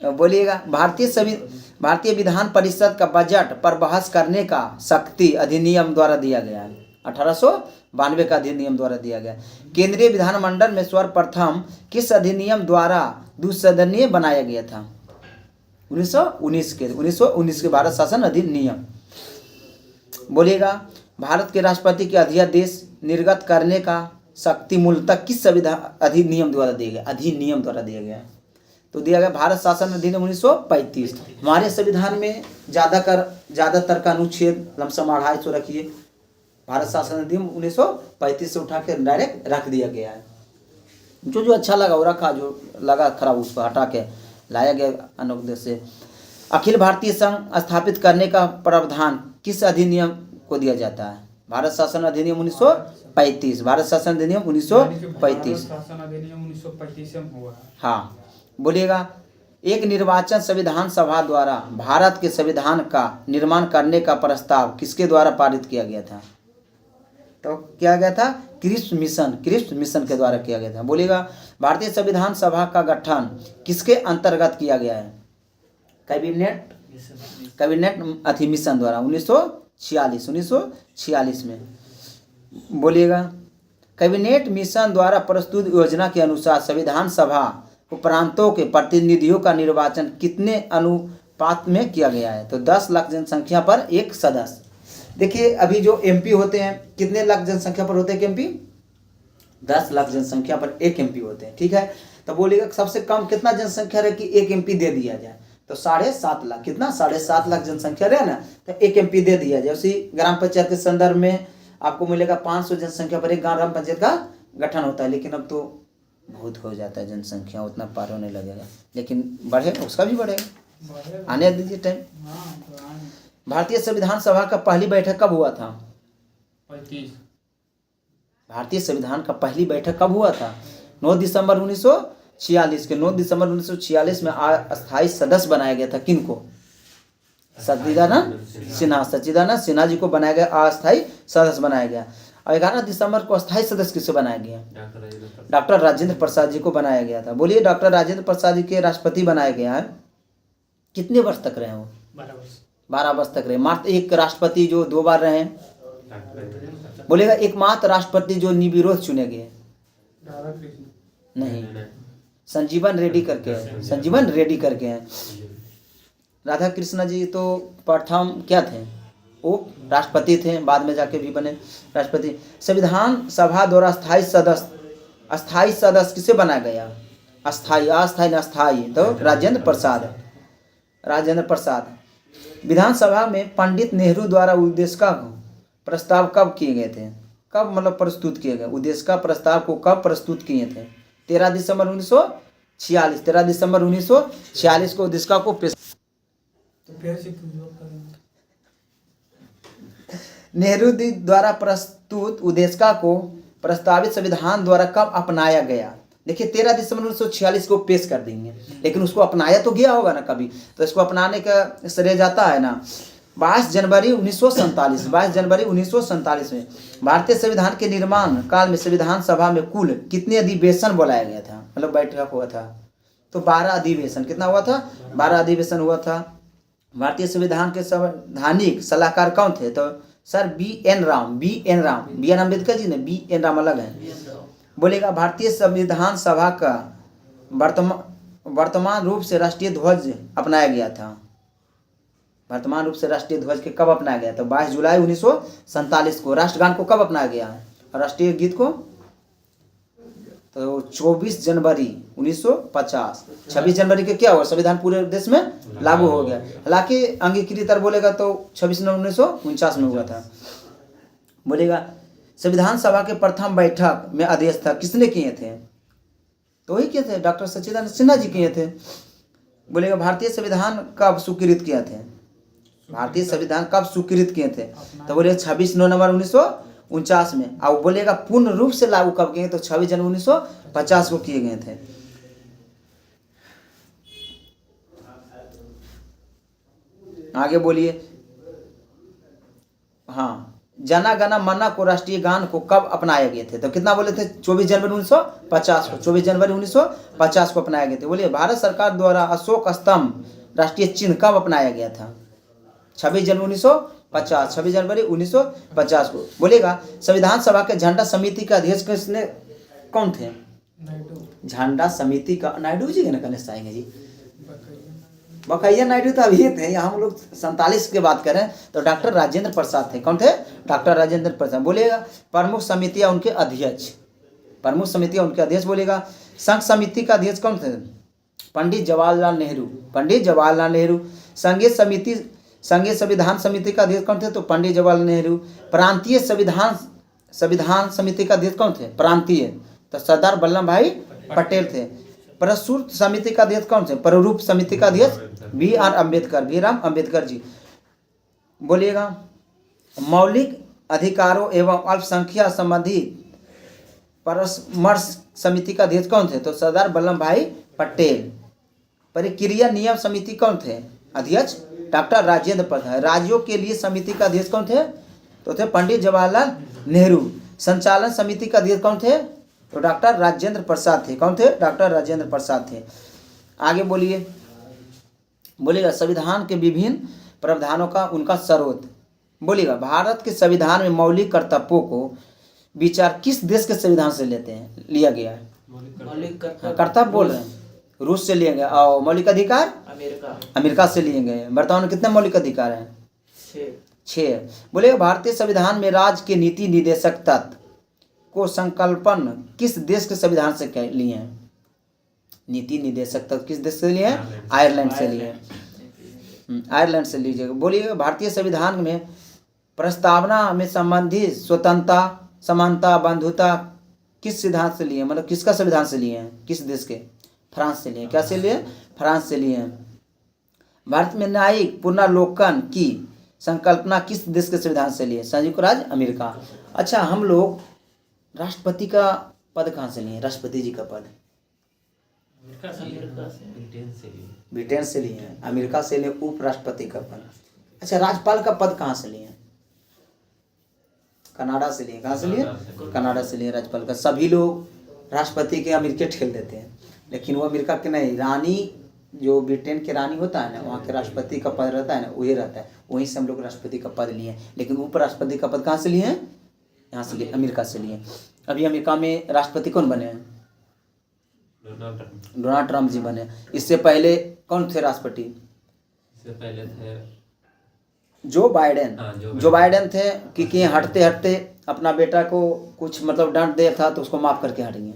बोलिएगा भारतीय विधान परिषद का बजट पर बहस करने का शक्ति अधिनियम द्वारा दिया गया है। 1892 का अधिनियम द्वारा दिया गया। केंद्रीय विधानमंडल में सर्वप्रथम किस अधिनियम द्वारा द्विसदनीय बनाया गया था? 1919 के भारत शासन अधिनियम। बोलिएगा भारत के राष्ट्रपति के अध्यादेश निर्गत करने का शक्ति मूलतः किस संविधान अधिनियम द्वारा दिया गया? अधिनियम द्वारा दिया गया। तो दिया गया भारत शासन अधिनियम 1935। हमारे संविधान में ज़्यादातर का अनुच्छेद लमसम 250 रखिए। भारत शासन अधिनियम 1935 से उठा के डायरेक्ट रख दिया गया है। जो अच्छा लगा वो रखा, जो लगा खराब उसको हटा के लाया गया अनुदेश से। अखिल भारतीय संघ स्थापित करने का प्रावधान किस अधिनियम को दिया जाता है? भारत शासन अधिनियम 1935। भारत शासन अधिनियम यानी कि 1935। भारत शासन अधिनियम 1935 में हुआ है। हाँ, बोलिएगा। एक निर्वाचन संविधान सभा द्वारा भारत के संविधान का निर्माण करने का प्रस्ताव किसके द्वारा पारित किया गया था? तो किया गया था क्रिप्स मिशन के द्वारा किया गया था। बोलिएगा, भारतीय संविधान सभा का गठन किसके अंतर्गत किया गया है? कैबिनेट मिशन द्वारा 1946 में। बोलिएगा, कैबिनेट मिशन द्वारा प्रस्तुत योजना के अनुसार संविधान सभा उपरांतों के प्रतिनिधियों का निर्वाचन कितने अनुपात में किया गया है? तो 10 लाख जनसंख्या पर एक सदस्य। देखिए, अभी जो एमपी होते हैं कितने लाख जनसंख्या पर होते हैं एमपी? 10 लाख जनसंख्या पर एक एमपी होते हैं, ठीक है। तो बोलिएगा, सबसे कम कितना जनसंख्या रहे कि एक एमपी दे दिया जाए? तो 7.5 लाख। कितना? 7.5 लाख जनसंख्या रहे ना, तो एक एमपी दे दिया जाए। उसी ग्राम पंचायत के संदर्भ में आपको मिलेगा 500 जनसंख्या पर एक ग्राम पंचायत का गठन होता है। लेकिन अब तो बहुत हो जाता है जनसंख्या, उतना पार होने लगेगा, लेकिन बढ़ेगा, उसका भी बढ़ेगा, आने दीजिए टाइम। भारतीय संविधान सभा का पहली बैठक कब हुआ था? 35। भारतीय संविधान का पहली बैठक कब हुआ था? 9 दिसंबर 1946 के 9 दिसंबर 1946 में अस्थायी सदस्य बनाया गया था। किनको? सच्चिदानंद सिन्हा जी को बनाया गया, अस्थायी सदस्य बनाया गया। और 11 दिसंबर को अस्थायी सदस्य किसे बनाया गया? डॉक्टर राजेंद्र प्रसाद जी को बनाया गया था। बोलिए, डॉक्टर राजेंद्र प्रसाद जी के राष्ट्रपति बनाया गया है। कितने वर्ष तक रहे वो? 12 वर्ष तक रहे। मात्र एक राष्ट्रपति जो 2 बार रहे। बोलेगा, एकमात्र राष्ट्रपति जो निर्विरोध चुने गए? नहीं, संजीवन रेड्डी करके हैं। राधा कृष्ण जी तो प्रथम क्या थे? वो राष्ट्रपति थे, बाद में जाके भी बने राष्ट्रपति। संविधान सभा द्वारा अस्थायी सदस्य किसे बनाया गया? अस्थायी तो राजेंद्र प्रसाद। विधानसभा में पंडित नेहरू द्वारा उद्देश्य का प्रस्ताव कब किए गए थे? कब मतलब प्रस्तुत किए गए? उद्देश्य का प्रस्ताव को कब प्रस्तुत किए थे? 13 दिसंबर 1946 को उद्देश्य को पेश। नेहरू जी द्वारा प्रस्तुत उद्देश्य को प्रस्तावित संविधान द्वारा कब अपनाया गया? देखिए, 13 दिसंबर 1946 को पेश कर देंगे, लेकिन उसको अपनाया तो गया होगा ना कभी, तो इसको अपनाने का श्रेय जाता है ना 22 जनवरी 1947 में भारतीय संविधान के निर्माण काल में संविधान सभा में कुल कितने अधिवेशन बुलाया गया था? मतलब बैठक हुआ था। तो 12 अधिवेशन। कितना हुआ था? 12 अधिवेशन हुआ था। भारतीय संविधान के संवैधानिक सलाहकार कौन थे? तो sir B N Ambedkar ji ने। बी एन राम अलग है। बोलेगा, भारतीय संविधान सभा का वर्तमान रूप से राष्ट्रीय ध्वज अपनाया गया था। वर्तमान रूप से राष्ट्रीय ध्वज के कब अपनाया गया? तो 22 जुलाई 1947 को। राष्ट्रगान को कब अपनाया गया है? और राष्ट्रीय गीत को तो 24 जनवरी 1950। 26 जनवरी के क्या हुआ? संविधान पूरे देश में लागू हो गया। हालांकि अंगीकृत बोलेगा तो 26 नवंबर 1949 में हुआ था। बोलेगा, संविधान सभा के प्रथम बैठक में अध्यक्षता किसने किए थे? तो वही किए थे, डॉक्टर सच्चिदानंद सिन्हा जी किए थे। बोलेगा, भारतीय संविधान कब स्वीकृत किए थे? भारतीय संविधान कब स्वीकृत किए थे? तो बोले 26 नवंबर 1949 में। और बोलेगा, पूर्ण रूप से लागू कब किए? तो 26 जनवरी 1950 को किए गए थे। आगे बोलिए। हाँ, जना गण मन को राष्ट्रीय गान को कब अपनाए गए थे? तो कितना बोले थे? 24 जनवरी 1950 को। 24 जनवरी 1950 को अपनाए गए थे। बोलिए, भारत सरकार द्वारा अशोक स्तंभ राष्ट्रीय चिन्ह कब अपनाया गया था? 26 जनवरी 1950 को। बोलेगा, संविधान सभा के झंडा समिति का अध्यक्ष कौन थे? झंडा समिति का नायडू जी ना कहने आएंगे जी। बकैया नायडू तो अभी थे, हम लोग 47 की बात करें तो डॉक्टर राजेंद्र प्रसाद थे। कौन थे? डॉक्टर राजेंद्र प्रसाद। बोलेगा, प्रमुख समितियां उनके अध्यक्ष। बोलेगा, संघ समिति का अध्यक्ष कौन थे? पंडित जवाहरलाल नेहरू। संघीय संविधान समिति का अध्यक्ष कौन थे? तो पंडित जवाहरलाल नेहरू। प्रांतीय संविधान समिति का अध्यक्ष कौन थे? प्रांतीय तो सरदार वल्लभ भाई पटेल थे। प्रस्तुत समिति का अध्यक्ष कौन थे? प्रारूप समिति का अध्यक्ष B.R. अम्बेडकर, भीमराव अम्बेडकर जी। बोलिएगा। मौलिक अधिकारों एवं अल्पसंख्यक संबंधी परामर्श समिति का अध्यक्ष कौन थे? तो सरदार वल्लभ भाई पटेल। प्रक्रिया नियम समिति कौन थे? अध्यक्ष डॉक्टर राजेंद्र प्रसाद। राज्यों के लिए समिति का अध्यक्ष कौन थे? तो थे पंडित जवाहरलाल नेहरू। संचालन समिति का अध्यक्ष कौन थे? तो डॉक्टर राजेंद्र प्रसाद थे। कौन थे? डॉक्टर राजेंद्र प्रसाद थे। आगे बोलिए, बोलिएगा। संविधान के विभिन्न प्रावधानों का उनका स्रोत। बोलिएगा। भारत के संविधान में मौलिक कर्तव्यों को विचार किस देश के संविधान से लिया गया है? कर्तव्य बोल रहे हैं, रूस से लिए गए। और मौलिक अधिकार अमेरिका से लिए गए। वर्तमान में कितने मौलिक अधिकार हैं? 6। बोले भारतीय संविधान में राज्य के नीति निर्देशक तत्व को संकल्पन किस देश के संविधान से लिए हैं? नीति निर्देशक तत्व किस देश से लिए हैं? आयरलैंड से लिए। आयरलैंड से लीजिएगा। बोलिए। भारतीय संविधान में प्रस्तावना में संबंधित स्वतंत्रता, समानता, बंधुता किस सिद्धांत से लिए? मतलब किसका संविधान से लिए हैं? किस देश के? फ्रांस से लिए। क्या से लिए? फ्रांस से लिए। भारत में न्यायिक पुनर्लोकन की संकल्पना किस देश के संविधान से लिए? संयुक्त राज्य अमेरिका। अच्छा, हम लोग राष्ट्रपति का पद कहाँ से लिए? राष्ट्रपति जी का पद ब्रिटेन से लिए हैं, अमेरिका से लिए उपराष्ट्रपति का पद। अच्छा, राज्यपाल का पद कहाँ से लिए? कनाडा से लिए। कहाँ से लिए? कनाडा से लिए राज्यपाल का। सभी लोग राष्ट्रपति के अमेरिका ठेल देते हैं, लेकिन वो अमेरिका के नहीं। रानी जो ब्रिटेन के रानी होता है ना, वहाँ के राष्ट्रपति का पद रहता है ना, वही रहता है। वहीं से हम लोग राष्ट्रपति का पद लिए। लेकिन उपराष्ट्रपति का पद कहाँ से लिए हैं? यहाँ से लिए, अमेरिका से लिए। अभी अमेरिका में राष्ट्रपति कौन बने हैं? डोनाल्ड ट्रम्प जी बने। इससे पहले कौन थे राष्ट्रपति? इससे पहले थे जो बाइडेन। जो बाइडेन थे कि हटते हटते अपना बेटा को कुछ मतलब डांट दे था तो उसको माफ़ करके हटेंगे।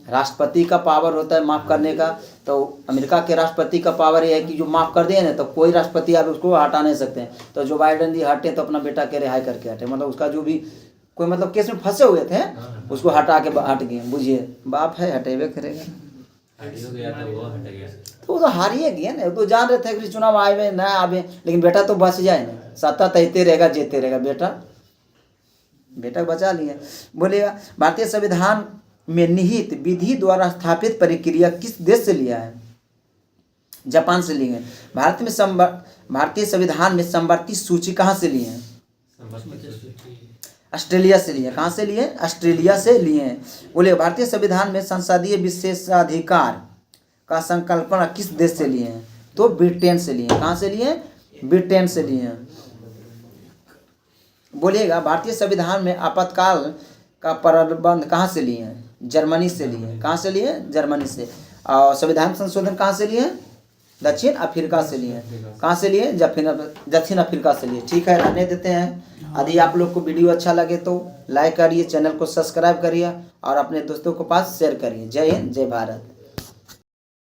राष्ट्रपति का पावर होता है माफ़ करने का। तो अमेरिका के राष्ट्रपति का पावर ये है कि जो माफ़ कर दिए ना, तो कोई राष्ट्रपति आप उसको हटा नहीं सकते हैं। तो जो बाइडेन जी हटे तो अपना बेटा के रिहाई करके हटे। मतलब उसका जो भी कोई मतलब केस में फंसे हुए थे उसको हटा के हट गए। बुझिए, बाप है हटेबे करेगा। तो वो तो हारिए गए ना। तो जान रहे थे कि चुनाव आए ना आवे, लेकिन बेटा तो बच जाए ना। सत्ता तैते रहेगा, जीते रहेगा। बेटा बचा लिए। बोलिएगा। भारतीय संविधान में निहित विधि द्वारा स्थापित प्रक्रिया किस देश से लिया है? जापान से लिए। भारतीय संविधान में समवर्ती सूची कहाँ से लिए हैं? ऑस्ट्रेलिया से लिए। कहाँ से लिए? ऑस्ट्रेलिया से लिए। बोले। भारतीय संविधान में संसदीय विशेषाधिकार का संकल्पना किस देश से लिए हैं? तो ब्रिटेन से लिए। कहाँ से लिए? ब्रिटेन से लिए। बोलिएगा। भारतीय संविधान में आपातकाल का प्रबंध कहाँ से लिए हैं? जर्मनी से लिए। कहाँ से लिए? जर्मनी से। और संविधान संशोधन कहाँ से लिए? दक्षिण अफ्रीका से लिए। कहाँ से लिए? दक्षिण अफ्रीका से लिए। ठीक है, रहने देते हैं। यदि आप लोग को वीडियो अच्छा लगे तो लाइक करिए, चैनल को सब्सक्राइब करिए और अपने दोस्तों के पास शेयर करिए। जय हिंद, जय भारत।